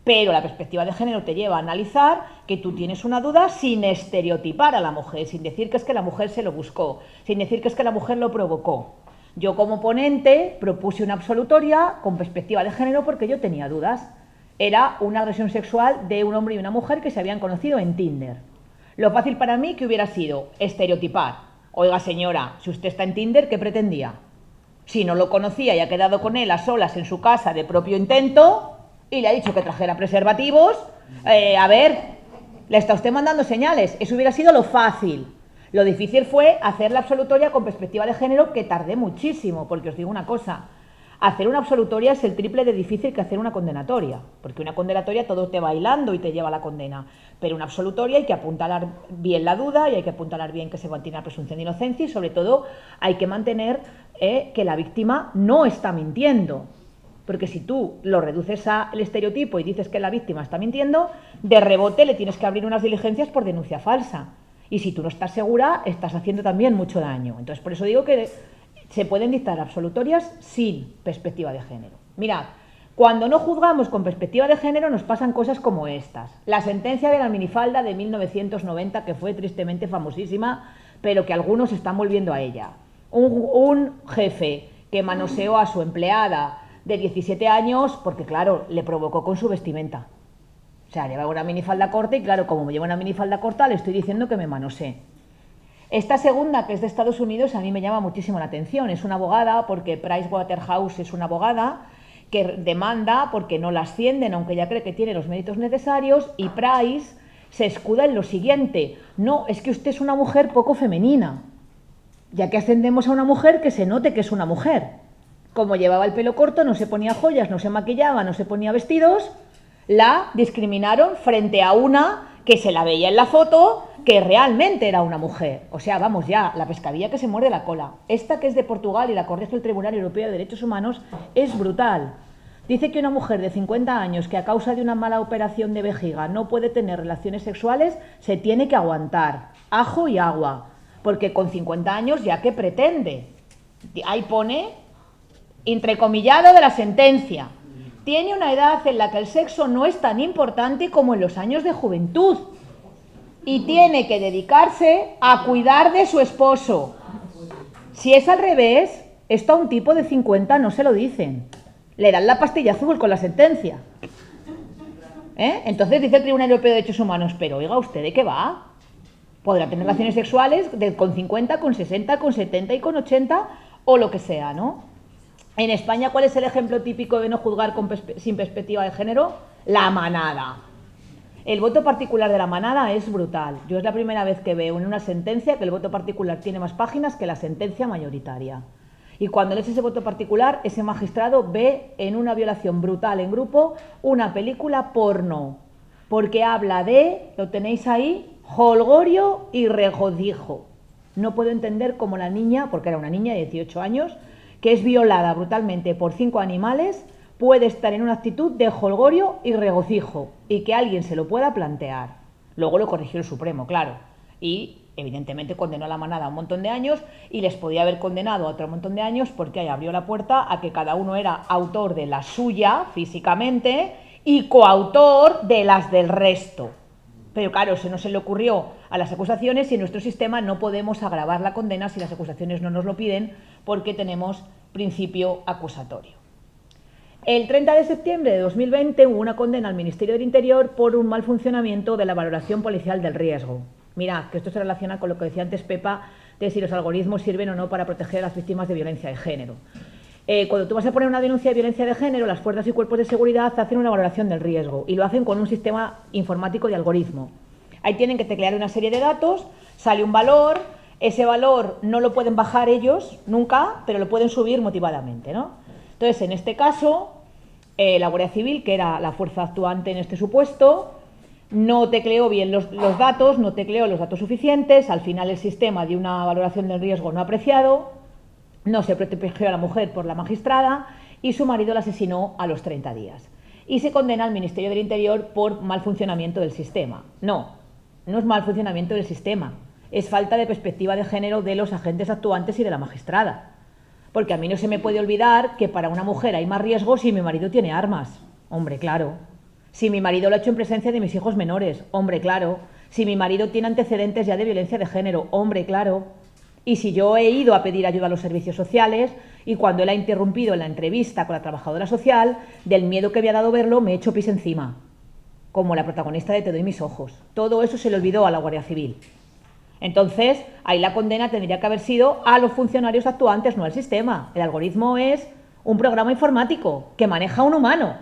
Pero la perspectiva de género te lleva a analizar que tú tienes una duda sin estereotipar a la mujer, sin decir que es que la mujer se lo buscó, sin decir que es que la mujer lo provocó. Yo como ponente propuse una absolutoria con perspectiva de género porque yo tenía dudas. Era una agresión sexual de un hombre y una mujer que se habían conocido en Tinder. Lo fácil para mí que hubiera sido estereotipar. Oiga señora, si usted está en Tinder, ¿qué pretendía? Si no lo conocía y ha quedado con él a solas en su casa de propio intento y le ha dicho que trajera preservativos, a ver, le está usted mandando señales. Eso hubiera sido lo fácil. Lo difícil fue hacer la absolutoria con perspectiva de género, que tardé muchísimo, porque os digo una cosa, hacer una absolutoria es el triple de difícil que hacer una condenatoria, porque una condenatoria todo te va hilando y te lleva a la condena, pero una absolutoria hay que apuntalar bien la duda y hay que apuntalar bien que se mantiene la presunción de inocencia y sobre todo hay que mantener que la víctima no está mintiendo, porque si tú lo reduces al estereotipo y dices que la víctima está mintiendo, de rebote le tienes que abrir unas diligencias por denuncia falsa. Y si tú no estás segura, estás haciendo también mucho daño. Entonces, por eso digo que se pueden dictar absolutorias sin perspectiva de género. Mirad, cuando no juzgamos con perspectiva de género nos pasan cosas como estas. La sentencia de la minifalda de 1990, que fue tristemente famosísima, pero que algunos están volviendo a ella. Un jefe que manoseó a su empleada de 17 años porque, claro, le provocó con su vestimenta. O sea, lleva una minifalda corta y claro, como me lleva una minifalda corta, le estoy diciendo que me manosee. Esta segunda, que es de Estados Unidos, a mí me llama muchísimo la atención. Es una abogada, porque Pricewaterhouse es una abogada que demanda porque no la ascienden, aunque ella cree que tiene los méritos necesarios, y Price se escuda en lo siguiente. No, es que usted es una mujer poco femenina. Ya que ascendemos a una mujer, que se note que es una mujer. Como llevaba el pelo corto, no se ponía joyas, no se maquillaba, no se ponía vestidos, la discriminaron frente a una que se la veía en la foto que realmente era una mujer. O sea, vamos ya, la pescadilla que se muerde la cola. Esta, que es de Portugal y la corrige el Tribunal Europeo de Derechos Humanos, es brutal. Dice que una mujer de 50 años que a causa de una mala operación de vejiga no puede tener relaciones sexuales, se tiene que aguantar ajo y agua, porque con 50 años ya que pretende. Ahí pone entrecomillado de la sentencia. Tiene una edad en la que el sexo no es tan importante como en los años de juventud y tiene que dedicarse a cuidar de su esposo. Si es al revés, esto a un tipo de 50 no se lo dicen. Le dan la pastilla azul con la sentencia. Entonces dice el Tribunal Europeo de Derechos Humanos, pero oiga, ¿usted de qué va? Podrá tener relaciones sexuales con 50, con 60, con 70 y con 80 o lo que sea, ¿no? En España, ¿cuál es el ejemplo típico de no juzgar sin perspectiva de género? La manada. El voto particular de la manada es brutal. Yo es la primera vez que veo en una sentencia que el voto particular tiene más páginas que la sentencia mayoritaria. Y cuando lees ese voto particular, ese magistrado ve en una violación brutal en grupo una película porno, porque habla de, lo tenéis ahí, jolgorio y regocijo. No puedo entender cómo la niña, porque era una niña de 18 años, que es violada brutalmente por 5 animales, puede estar en una actitud de jolgorio y regocijo, y que alguien se lo pueda plantear. Luego lo corrigió el Supremo, claro, y evidentemente condenó a la manada a un montón de años, y les podía haber condenado a otro montón de años porque ahí abrió la puerta a que cada uno era autor de la suya físicamente y coautor de las del resto. Pero claro, eso no se le ocurrió a las acusaciones y en nuestro sistema no podemos agravar la condena si las acusaciones no nos lo piden porque tenemos principio acusatorio. El 30 de septiembre de 2020 hubo una condena al Ministerio del Interior por un mal funcionamiento de la valoración policial del riesgo. Mirad, que esto se relaciona con lo que decía antes Pepa, de si los algoritmos sirven o no para proteger a las víctimas de violencia de género. Cuando tú vas a poner una denuncia de violencia de género, las fuerzas y cuerpos de seguridad hacen una valoración del riesgo y lo hacen con un sistema informático de algoritmo. Ahí tienen que teclear una serie de datos, sale un valor, ese valor no lo pueden bajar ellos nunca, pero lo pueden subir motivadamente, ¿no? Entonces, en este caso, la Guardia Civil, que era la fuerza actuante en este supuesto, no tecleó bien los datos, no tecleó los datos suficientes, al final el sistema dio una valoración del riesgo no apreciado, no se protegió a la mujer por la magistrada y su marido la asesinó a los 30 días. Y se condena al Ministerio del Interior por mal funcionamiento del sistema. No es mal funcionamiento del sistema, es falta de perspectiva de género de los agentes actuantes y de la magistrada. Porque a mí no se me puede olvidar que para una mujer hay más riesgo si mi marido tiene armas. Hombre, claro. Si mi marido lo ha hecho en presencia de mis hijos menores. Hombre, claro. Si mi marido tiene antecedentes ya de violencia de género. Hombre, claro. Y si yo he ido a pedir ayuda a los servicios sociales y cuando él ha interrumpido en la entrevista con la trabajadora social, del miedo que había dado verlo, me he hecho pis encima. Como la protagonista de Te doy mis ojos. Todo eso se le olvidó a la Guardia Civil. Entonces, ahí la condena tendría que haber sido a los funcionarios actuantes, no al sistema. El algoritmo es un programa informático que maneja un humano.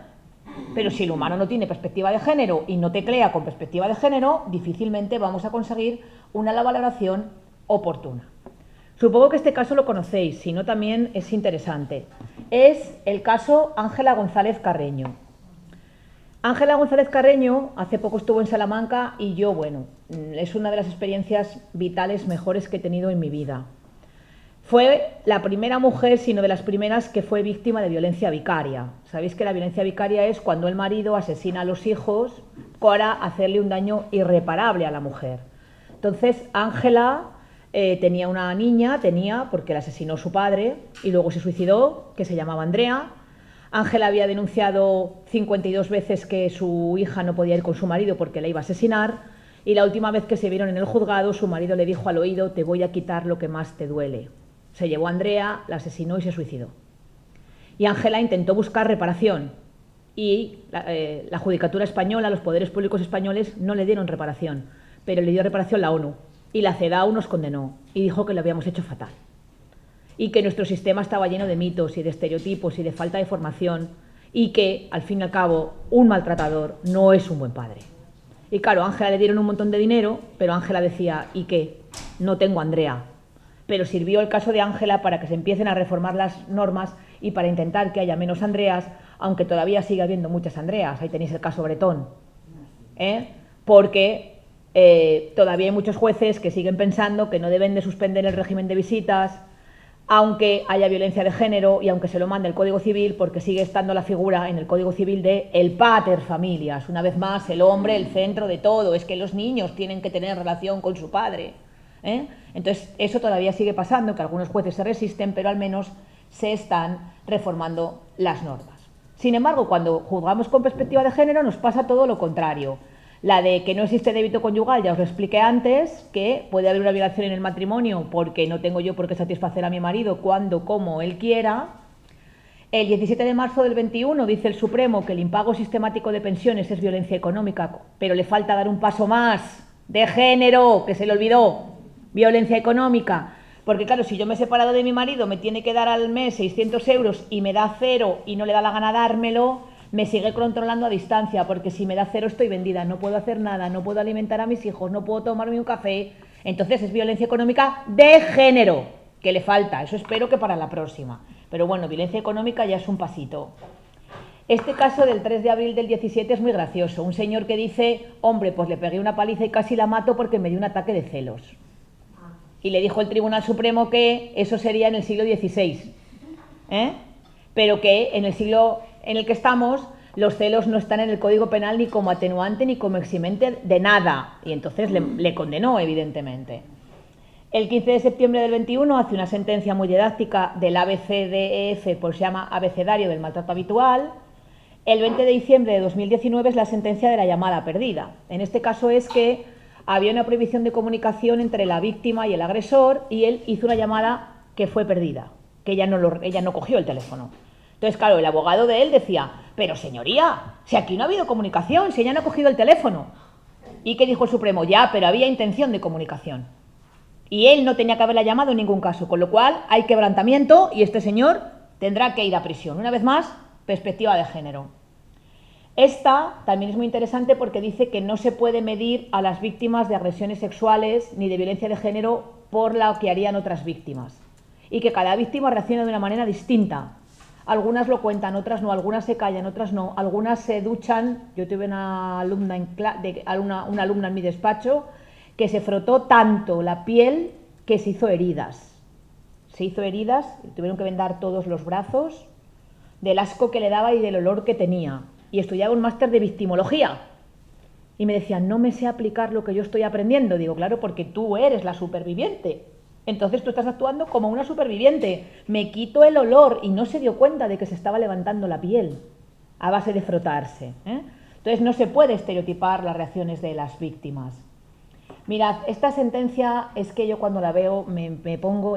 Pero si el humano no tiene perspectiva de género y no teclea con perspectiva de género, difícilmente vamos a conseguir una valoración oportuna. Supongo que este caso lo conocéis, si no también es interesante. Es el caso Ángela González Carreño. Ángela González Carreño hace poco estuvo en Salamanca y yo, bueno, es una de las experiencias vitales mejores que he tenido en mi vida. Fue la primera mujer, sino de las primeras que fue víctima de violencia vicaria. Sabéis que la violencia vicaria es cuando el marido asesina a los hijos para hacerle un daño irreparable a la mujer. Entonces, Ángela tenía una niña, porque la asesinó su padre y luego se suicidó, que se llamaba Andrea. Ángela había denunciado 52 veces que su hija no podía ir con su marido porque la iba a asesinar y la última vez que se vieron en el juzgado su marido le dijo al oído: te voy a quitar lo que más te duele. Se llevó a Andrea, la asesinó y se suicidó. Y Ángela intentó buscar reparación y la Judicatura Española, los poderes públicos españoles no le dieron reparación, pero le dio reparación la ONU y la CEDAW nos condenó y dijo que lo habíamos hecho fatal. Y que nuestro sistema estaba lleno de mitos y de estereotipos y de falta de formación y que, al fin y al cabo, un maltratador no es un buen padre. Y claro, a Ángela le dieron un montón de dinero, pero Ángela decía: ¿y qué? No tengo a Andrea. Pero sirvió el caso de Ángela para que se empiecen a reformar las normas y para intentar que haya menos Andreas, aunque todavía sigue habiendo muchas Andreas. Ahí tenéis el caso Bretón. Porque todavía hay muchos jueces que siguen pensando que no deben de suspender el régimen de visitas, aunque haya violencia de género y aunque se lo mande el Código Civil, porque sigue estando la figura en el Código Civil de el pater familias. Una vez más, el hombre, el centro de todo, es que los niños tienen que tener relación con su padre. Entonces, eso todavía sigue pasando, que algunos jueces se resisten, pero al menos se están reformando las normas. Sin embargo, cuando juzgamos con perspectiva de género, nos pasa todo lo contrario. La de que no existe débito conyugal, ya os lo expliqué antes, que puede haber una violación en el matrimonio porque no tengo yo por qué satisfacer a mi marido cuando, como él quiera. El 17 de marzo del 21 dice el Supremo que el impago sistemático de pensiones es violencia económica, pero le falta dar un paso más de género, que se le olvidó, violencia económica. Porque claro, si yo me he separado de mi marido, me tiene que dar al mes 600 euros y me da 0 y no le da la gana dármelo, me sigue controlando a distancia, porque si me da cero estoy vendida, no puedo hacer nada, no puedo alimentar a mis hijos, no puedo tomarme un café. Entonces es violencia económica de género, que le falta, eso espero que para la próxima. Pero bueno, violencia económica ya es un pasito. Este caso del 3 de abril del 17 es muy gracioso. Un señor que dice, hombre, pues le pegué una paliza y casi la mato porque me dio un ataque de celos. Y le dijo el Tribunal Supremo que eso sería en el siglo XVI. Pero que en el siglo en el que estamos, los celos no están en el Código Penal ni como atenuante ni como eximente de nada. Y entonces le condenó, evidentemente. El 15 de septiembre del 21 hace una sentencia muy didáctica del ABCDEF, pues se llama Abecedario del Maltrato Habitual. El 20 de diciembre de 2019 es la sentencia de la llamada perdida. En este caso es que había una prohibición de comunicación entre la víctima y el agresor y él hizo una llamada que fue perdida, que ella no cogió el teléfono. Entonces, claro, el abogado de él decía, pero señoría, si aquí no ha habido comunicación, si ella no ha cogido el teléfono. ¿Y qué dijo el Supremo? Ya, pero había intención de comunicación. Y él no tenía que haberla llamado en ningún caso, con lo cual hay quebrantamiento y este señor tendrá que ir a prisión. Una vez más, perspectiva de género. Esta también es muy interesante porque dice que no se puede medir a las víctimas de agresiones sexuales ni de violencia de género por lo que harían otras víctimas. Y que cada víctima reacciona de una manera distinta. Algunas lo cuentan, otras no, algunas se callan, otras no, algunas se duchan. Yo tuve una alumna en mi despacho que se frotó tanto la piel que se hizo heridas. Se hizo heridas, tuvieron que vendar todos los brazos del asco que le daba y del olor que tenía. Y estudiaba un máster de victimología. Y me decían, no me sé aplicar lo que yo estoy aprendiendo. Digo, claro, porque tú eres la superviviente. Entonces tú estás actuando como una superviviente. Me quito el olor y no se dio cuenta de que se estaba levantando la piel a base de frotarse. Entonces no se puede estereotipar las reacciones de las víctimas. Mirad, esta sentencia es que yo cuando la veo me pongo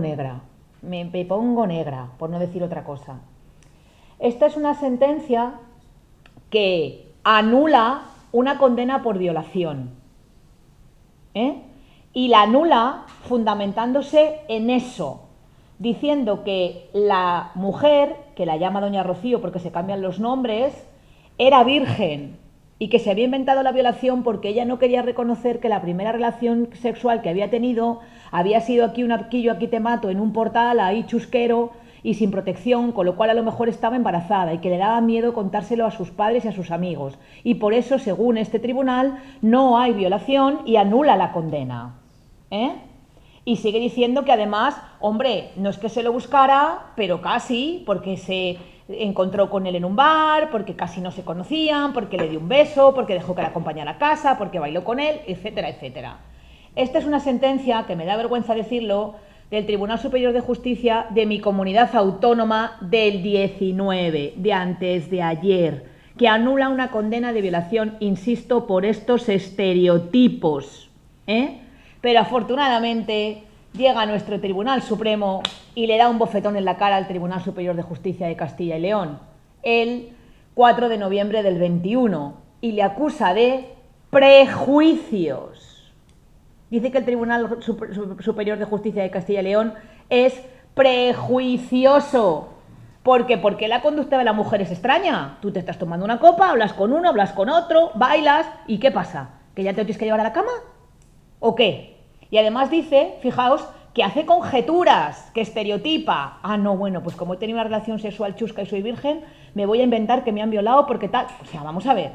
negra. Me pongo negra, por no decir otra cosa. Esta es una sentencia que anula una condena por violación. Y la anula fundamentándose en eso, diciendo que la mujer, que la llama doña Rocío porque se cambian los nombres, era virgen y que se había inventado la violación porque ella no quería reconocer que la primera relación sexual que había tenido había sido aquí un arquillo, aquí te mato, en un portal, ahí chusquero y sin protección, con lo cual a lo mejor estaba embarazada y que le daba miedo contárselo a sus padres y a sus amigos. Y por eso, según este tribunal, no hay violación y anula la condena. Y sigue diciendo que además, hombre, no es que se lo buscara, pero casi, porque se encontró con él en un bar, porque casi no se conocían, porque le dio un beso, porque dejó que la acompañara a casa, porque bailó con él, etcétera, etcétera. Esta es una sentencia, que me da vergüenza decirlo, del Tribunal Superior de Justicia de mi comunidad autónoma del 19, de antes de ayer, que anula una condena de violación, insisto, por estos estereotipos. Pero afortunadamente llega nuestro Tribunal Supremo y le da un bofetón en la cara al Tribunal Superior de Justicia de Castilla y León, el 4 de noviembre del 21, y le acusa de prejuicios. Dice que el Tribunal Superior de Justicia de Castilla y León es prejuicioso. ¿Por qué? Porque la conducta de la mujer es extraña. Tú te estás tomando una copa, hablas con uno, hablas con otro, bailas, ¿y qué pasa? ¿Que ya te tienes que llevar a la cama? ¿O qué? Y además dice, fijaos, que hace conjeturas, que estereotipa. Ah, no, bueno, pues como he tenido una relación sexual chusca y soy virgen, me voy a inventar que me han violado porque tal. O sea, vamos a ver.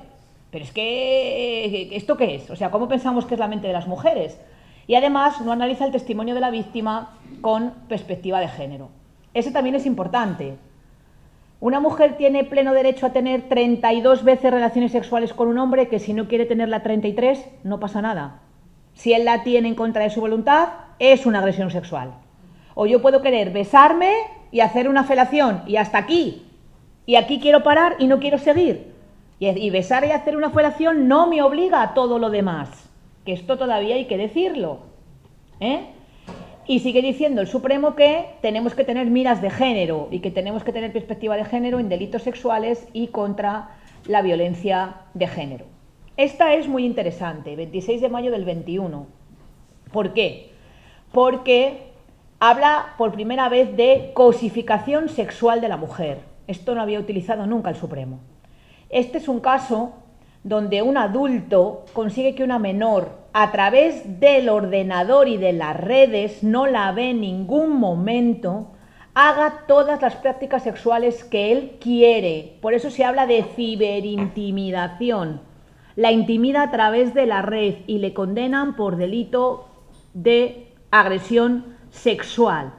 Pero es que, ¿esto qué es? O sea, ¿cómo pensamos que es la mente de las mujeres? Y además no analiza el testimonio de la víctima con perspectiva de género. Eso también es importante. Una mujer tiene pleno derecho a tener 32 veces relaciones sexuales con un hombre que si no quiere tenerla 33, no pasa nada. Si él la tiene en contra de su voluntad, es una agresión sexual. O yo puedo querer besarme y hacer una felación y hasta aquí. Y aquí quiero parar y no quiero seguir. Y besar y hacer una felación no me obliga a todo lo demás. Que esto todavía hay que decirlo. Y sigue diciendo el Supremo que tenemos que tener miras de género y que tenemos que tener perspectiva de género en delitos sexuales y contra la violencia de género. Esta es muy interesante, 26 de mayo del 21. ¿Por qué? Porque habla por primera vez de cosificación sexual de la mujer. Esto no había utilizado nunca el Supremo. Este es un caso donde un adulto consigue que una menor, a través del ordenador y de las redes, no la ve en ningún momento, haga todas las prácticas sexuales que él quiere. Por eso se habla de ciberintimidación. La intimida a través de la red y le condenan por delito de agresión sexual.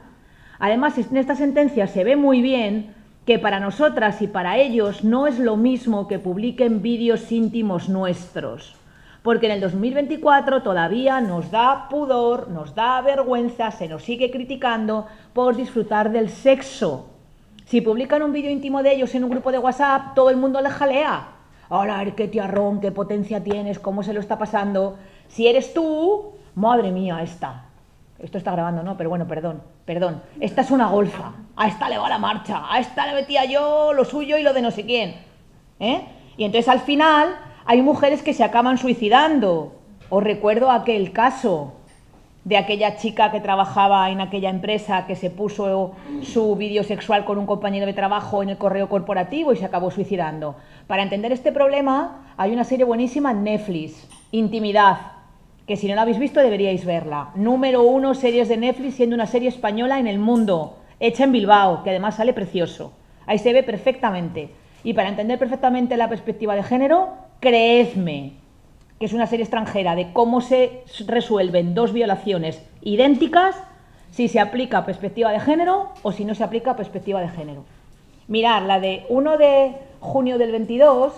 Además, en esta sentencia se ve muy bien que para nosotras y para ellos no es lo mismo que publiquen vídeos íntimos nuestros, porque en el 2024 todavía nos da pudor, nos da vergüenza, se nos sigue criticando por disfrutar del sexo. Si publican un vídeo íntimo de ellos en un grupo de WhatsApp, todo el mundo les jalea. Hola, qué tiarrón, qué potencia tienes, cómo se lo está pasando. Si eres tú, madre mía, esto está grabando, ¿no? Pero bueno, perdón. Esta es una golfa. A esta le va la marcha. A esta le metía yo lo suyo y lo de no sé quién. Y entonces al final hay mujeres que se acaban suicidando. Os recuerdo aquel caso de aquella chica que trabajaba en aquella empresa que se puso su vídeo sexual con un compañero de trabajo en el correo corporativo y se acabó suicidando. Para entender este problema hay una serie buenísima en Netflix, Intimidad, que si no la habéis visto deberíais verla. Número 1 series de Netflix, siendo una serie española en el mundo, hecha en Bilbao, que además sale precioso. Ahí se ve perfectamente. Y para entender perfectamente la perspectiva de género, creedme, que es una serie extranjera de cómo se resuelven dos violaciones idénticas si se aplica perspectiva de género o si no se aplica perspectiva de género. Mirad, la de 1 de junio del 22...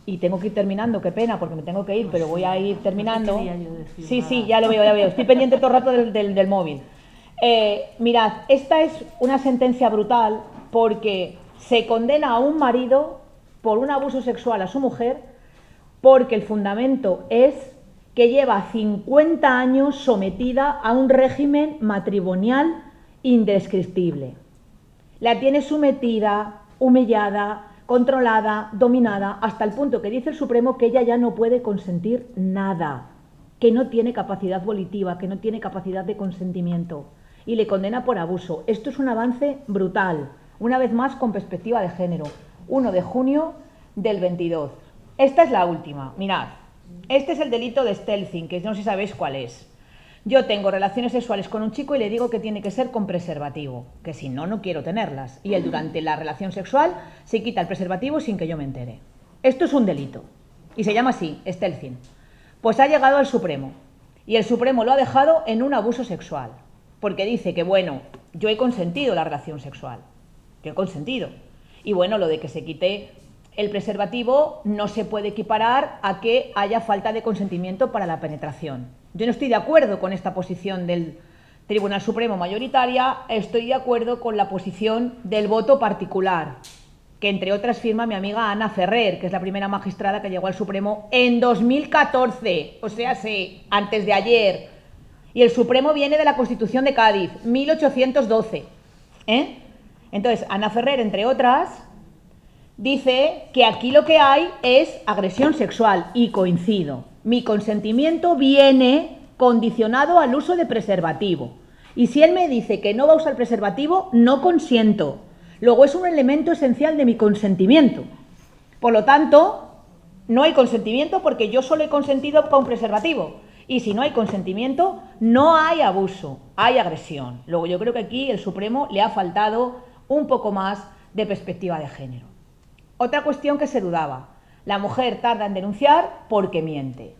Y tengo que ir terminando, qué pena, porque me tengo que ir, pero voy a ir terminando. Sí, ya lo veo. Estoy pendiente todo el rato del móvil. Mirad, esta es una sentencia brutal porque se condena a un marido por un abuso sexual a su mujer porque el fundamento es que lleva 50 años sometida a un régimen matrimonial indescriptible. La tiene sometida, humillada, controlada, dominada, hasta el punto que dice el Supremo que ella ya no puede consentir nada, que no tiene capacidad volitiva, que no tiene capacidad de consentimiento, y le condena por abuso. Esto es un avance brutal, una vez más con perspectiva de género, 1 de junio del 22. Esta es la última, mirad, este es el delito de stealthing, que no sé si sabéis cuál es. Yo tengo relaciones sexuales con un chico y le digo que tiene que ser con preservativo, que si no, no quiero tenerlas. Y él durante la relación sexual se quita el preservativo sin que yo me entere. Esto es un delito y se llama así, stealthing. Pues ha llegado al Supremo y el Supremo lo ha dejado en un abuso sexual, porque dice que bueno, yo he consentido la relación sexual, yo he consentido. Y bueno, lo de que se quite el preservativo no se puede equiparar a que haya falta de consentimiento para la penetración. Yo no estoy de acuerdo con esta posición del Tribunal Supremo mayoritaria, estoy de acuerdo con la posición del voto particular, que entre otras firma mi amiga Ana Ferrer, que es la primera magistrada que llegó al Supremo en 2014, o sea, sí, antes de ayer. Y el Supremo viene de la Constitución de Cádiz, 1812. Entonces, Ana Ferrer, entre otras, dice que aquí lo que hay es agresión sexual, y coincido. Mi consentimiento viene condicionado al uso de preservativo. Y si él me dice que no va a usar preservativo, no consiento. Luego es un elemento esencial de mi consentimiento. Por lo tanto, no hay consentimiento porque yo solo he consentido con preservativo. Y si no hay consentimiento, no hay abuso, hay agresión. Luego yo creo que aquí el Supremo le ha faltado un poco más de perspectiva de género. Otra cuestión que se dudaba. La mujer tarda en denunciar porque miente.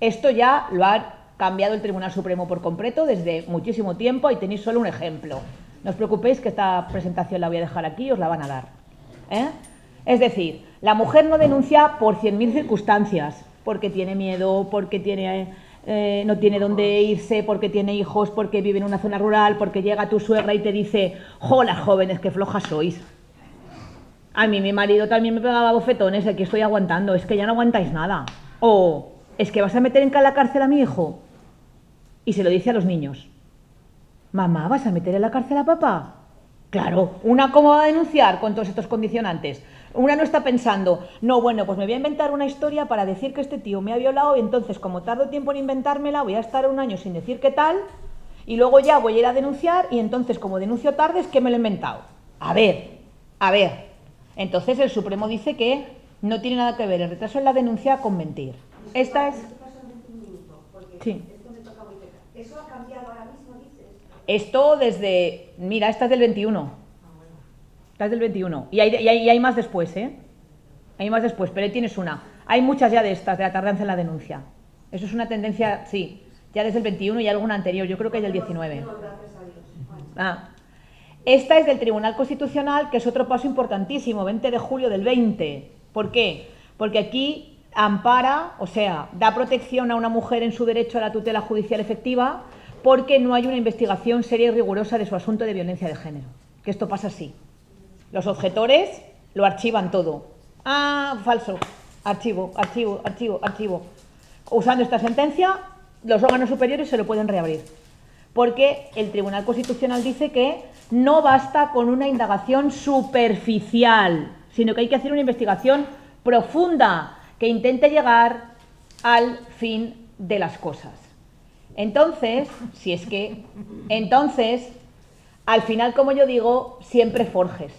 Esto ya lo ha cambiado el Tribunal Supremo por completo desde muchísimo tiempo y tenéis solo un ejemplo. No os preocupéis que esta presentación la voy a dejar aquí y os la van a dar. Es decir, la mujer no denuncia por 100.000 circunstancias, porque tiene miedo, porque no tiene dónde irse, porque tiene hijos, porque vive en una zona rural, porque llega tu suegra y te dice, ¡jola, jóvenes, qué flojas sois! A mí mi marido también me pegaba bofetones, aquí estoy aguantando, es que ya no aguantáis nada. O es que vas a meter en la cárcel a mi hijo. Y se lo dice a los niños. Mamá, ¿vas a meter en la cárcel a papá? Claro, una cómo va a denunciar con todos estos condicionantes. Una no está pensando, no, bueno, pues me voy a inventar una historia para decir que este tío me ha violado y entonces como tardo tiempo en inventármela voy a estar un año sin decir qué tal y luego ya voy a ir a denunciar y entonces como denuncio tarde es que me lo he inventado. A ver, A ver, entonces el Supremo dice que no tiene nada que ver el retraso en la denuncia con mentir. Esta es... Sí. ¿Eso ha cambiado ahora mismo, dices? Esto desde... Mira, esta es del 21. Esta es del 21. Y hay más después, ¿eh? Hay más después, pero ahí tienes una. Hay muchas ya de estas, de la tardanza en la denuncia. Eso es una tendencia, sí, ya desde el 21 y alguna anterior, yo creo que hay del 19. Ah. Esta es del Tribunal Constitucional, que es otro paso importantísimo, 20 de julio del 20. ¿Por qué? Porque aquí ampara, o sea, da protección a una mujer en su derecho a la tutela judicial efectiva porque no hay una investigación seria y rigurosa de su asunto de violencia de género. Que esto pasa así. Los objetores lo archivan todo. Ah, falso. Archivo, archivo, archivo, archivo. Usando esta sentencia, los órganos superiores se lo pueden reabrir. Porque el Tribunal Constitucional dice que no basta con una indagación superficial, sino que hay que hacer una investigación profunda que intente llegar al fin de las cosas. Entonces, al final, como yo digo, siempre forjes.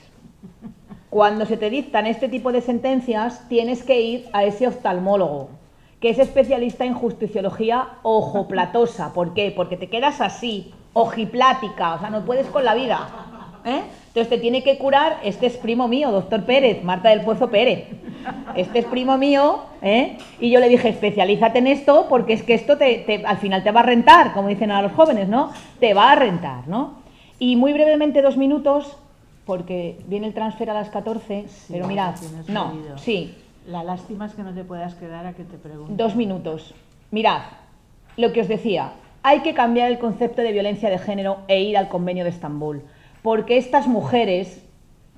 Cuando se te dictan este tipo de sentencias, tienes que ir a ese oftalmólogo, que es especialista en justiciología ojoplatosa. ¿Por qué? Porque te quedas así, ojiplática, o sea, no puedes con la vida, ¿eh? Entonces te tiene que curar, este es primo mío, doctor Pérez, Marta del Pozo Pérez. Este es primo mío, ¿eh? Y yo le dije, especialízate en esto, porque es que esto al final te va a rentar, como dicen a los jóvenes, ¿no? Te va a rentar, ¿no? Y muy brevemente, 2 minutos, porque viene el transfer a las 14, sí, pero mirad, no, sí. La lástima es que no te puedas quedar a que te pregunte. 2 minutos. Mirad, lo que os decía, hay que cambiar el concepto de violencia de género e ir al Convenio de Estambul, porque estas mujeres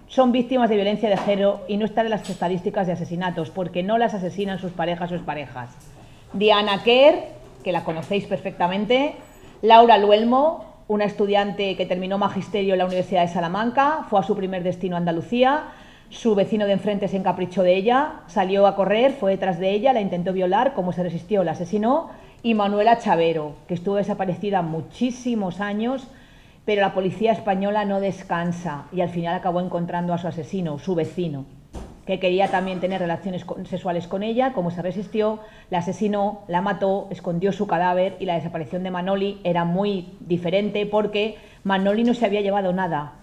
son víctimas de violencia de género y no están en las estadísticas de asesinatos, porque no las asesinan sus parejas o exparejas. Diana Kerr, que la conocéis perfectamente, Laura Luelmo, una estudiante que terminó magisterio en la Universidad de Salamanca, fue a su primer destino a Andalucía, su vecino de enfrente se encaprichó de ella, salió a correr, fue detrás de ella, la intentó violar, como se resistió, la asesinó, y Manuela Chavero, que estuvo desaparecida muchísimos años, pero la policía española no descansa y al final acabó encontrando a su asesino, su vecino, que quería también tener relaciones sexuales con ella, como se resistió, la asesinó, la mató, escondió su cadáver y la desaparición de Manoli era muy diferente porque Manoli no se había llevado nada.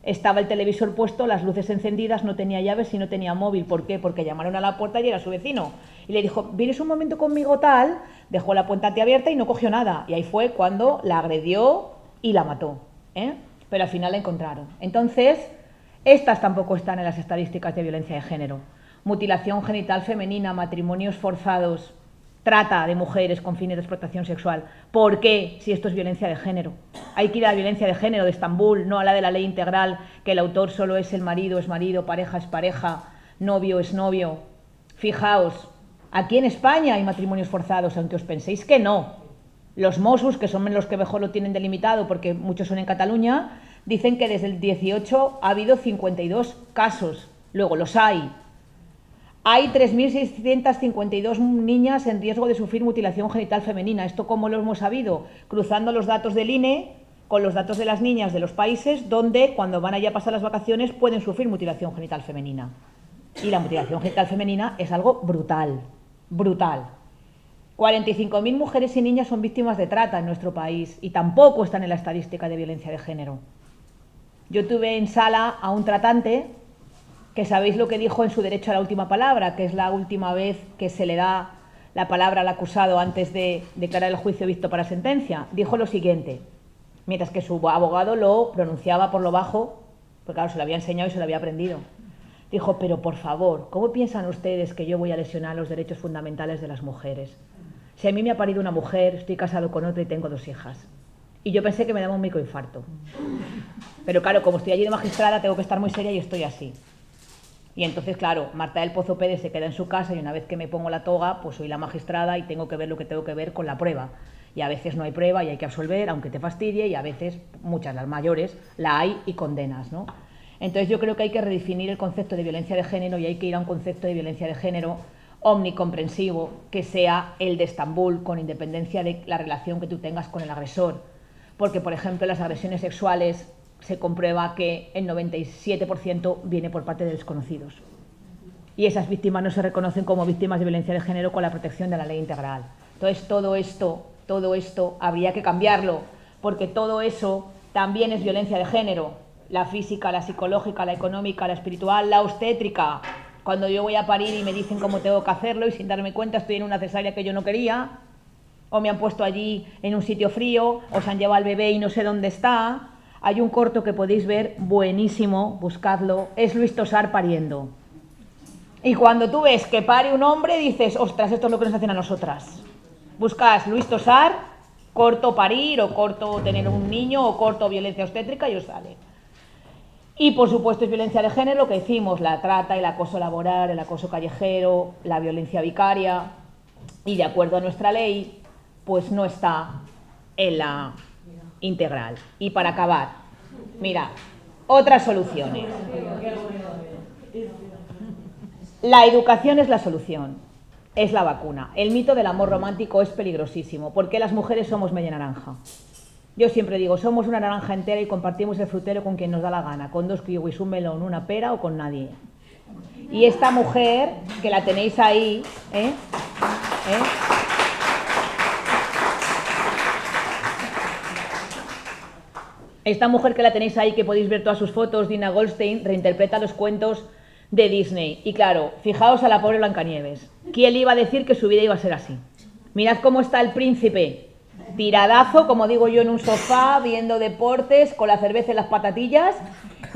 Estaba el televisor puesto, las luces encendidas, no tenía llaves y no tenía móvil. ¿Por qué? Porque llamaron a la puerta y era su vecino. Y le dijo, ¿vienes un momento conmigo tal? Dejó la puerta abierta y no cogió nada. Y ahí fue cuando la agredió y la mató, ¿eh? Pero al final la encontraron. Entonces, estas tampoco están en las estadísticas de violencia de género. Mutilación genital femenina, matrimonios forzados, trata de mujeres con fines de explotación sexual. ¿Por qué? Si esto es violencia de género. Hay que ir a la violencia de género de Estambul, no a la de la ley integral, que el autor solo es el marido, es marido, pareja es pareja, novio es novio. Fijaos, aquí en España hay matrimonios forzados, aunque os penséis que no. Los Mossos, que son los que mejor lo tienen delimitado, porque muchos son en Cataluña, dicen que desde el 18 ha habido 52 casos. Luego los hay. Hay 3.652 niñas en riesgo de sufrir mutilación genital femenina. ¿Esto cómo lo hemos sabido? Cruzando los datos del INE con los datos de las niñas de los países donde, cuando van allá a pasar las vacaciones, pueden sufrir mutilación genital femenina. Y la mutilación genital femenina es algo brutal, brutal. 45.000 mujeres y niñas son víctimas de trata en nuestro país y tampoco están en la estadística de violencia de género. Yo tuve en sala a un tratante que sabéis lo que dijo en su derecho a la última palabra, que es la última vez que se le da la palabra al acusado antes de declarar el juicio visto para sentencia. Dijo lo siguiente, mientras que su abogado lo pronunciaba por lo bajo, porque claro, se lo había enseñado y se lo había aprendido. Dijo, pero por favor, ¿cómo piensan ustedes que yo voy a lesionar los derechos fundamentales de las mujeres? Si a mí me ha parido una mujer, estoy casado con otra y tengo 2 hijas. Y yo pensé que me daba un microinfarto. Pero claro, como estoy allí de magistrada, tengo que estar muy seria y estoy así. Y entonces, claro, Marta del Pozo Pérez se queda en su casa y una vez que me pongo la toga, pues soy la magistrada y tengo que ver lo que tengo que ver con la prueba. Y a veces no hay prueba y hay que absolver, aunque te fastidie, y a veces, muchas, las mayores, la hay y condenas, ¿no? Entonces yo creo que hay que redefinir el concepto de violencia de género y hay que ir a un concepto de violencia de género omnicomprensivo, que sea el de Estambul, con independencia de la relación que tú tengas con el agresor. Porque, por ejemplo, las agresiones sexuales se comprueba que el 97% viene por parte de desconocidos. Y esas víctimas no se reconocen como víctimas de violencia de género con la protección de la ley integral. Entonces, todo esto habría que cambiarlo, porque todo eso también es violencia de género. La física, la psicológica, la económica, la espiritual, la obstétrica. Cuando yo voy a parir y me dicen cómo tengo que hacerlo y sin darme cuenta estoy en una cesárea que yo no quería, o me han puesto allí en un sitio frío, o se han llevado al bebé y no sé dónde está. Hay un corto que podéis ver, buenísimo, buscadlo, es Luis Tosar pariendo. Y cuando tú ves que pare un hombre, dices, ostras, esto es lo que nos hacen a nosotras. Buscas Luis Tosar, corto parir, o corto tener un niño, o corto violencia obstétrica, y os sale. Y por supuesto es violencia de género, lo que decimos, la trata, el acoso laboral, el acoso callejero, la violencia vicaria, y de acuerdo a nuestra ley, pues no está en la integral. Y para acabar, mira, otras soluciones. La educación es la solución, es la vacuna. El mito del amor romántico es peligrosísimo, porque las mujeres somos media naranja. Yo siempre digo, somos una naranja entera y compartimos el frutero con quien nos da la gana, con 2 kiwis, un melón, una pera o con nadie. Y esta mujer, que la tenéis ahí, esta mujer que la tenéis ahí, que podéis ver todas sus fotos, Dina Goldstein, reinterpreta los cuentos de Disney. Y claro, fijaos a la pobre Blancanieves. ¿Quién le iba a decir que su vida iba a ser así? Mirad cómo está el príncipe, tiradazo, como digo yo, en un sofá, viendo deportes, con la cerveza y las patatillas,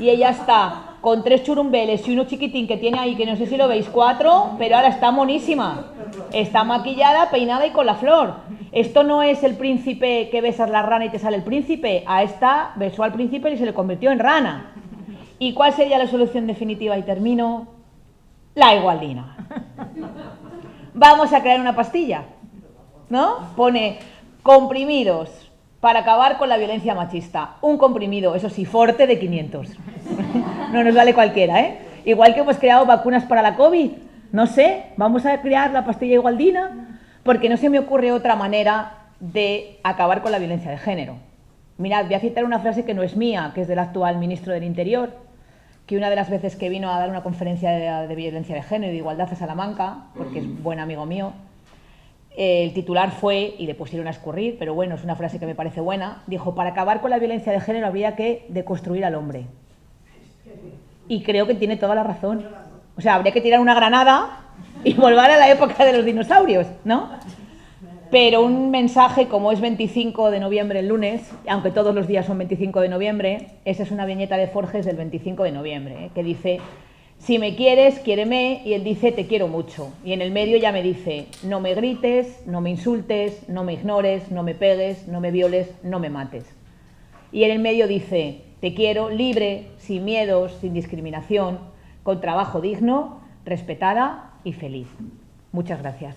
y ella está con 3 churumbeles y uno chiquitín que tiene ahí, que no sé si lo veis, 4, pero ahora está monísima. Está maquillada, peinada y con la flor. Esto no es el príncipe que besas la rana y te sale el príncipe. A esta besó al príncipe y se le convirtió en rana. ¿Y cuál sería la solución definitiva? Y termino. La igualdina. Vamos a crear una pastilla, ¿no? Pone comprimidos para acabar con la violencia machista. Un comprimido, eso sí, forte, de 500. No nos vale cualquiera, ¿eh? Igual que hemos creado vacunas para la COVID. No sé, vamos a crear la pastilla igualdina, porque no se me ocurre otra manera de acabar con la violencia de género. Mirad, voy a citar una frase que no es mía, que es del actual ministro del Interior, que una de las veces que vino a dar una conferencia de violencia de género y de igualdad a Salamanca, porque es buen amigo mío, el titular fue, y le pusieron a escurrir, pero bueno, es una frase que me parece buena, dijo, para acabar con la violencia de género habría que deconstruir al hombre. Y creo que tiene toda la razón. O sea, habría que tirar una granada y volver a la época de los dinosaurios, ¿no? Pero un mensaje como es 25 de noviembre el lunes, aunque todos los días son 25 de noviembre, esa es una viñeta de Forges del 25 de noviembre, que dice, si me quieres, quiéreme, y él dice, te quiero mucho. Y en el medio ya me dice, no me grites, no me insultes, no me ignores, no me pegues, no me violes, no me mates. Y en el medio dice, te quiero libre, sin miedos, sin discriminación, con trabajo digno, respetada y feliz. Muchas gracias.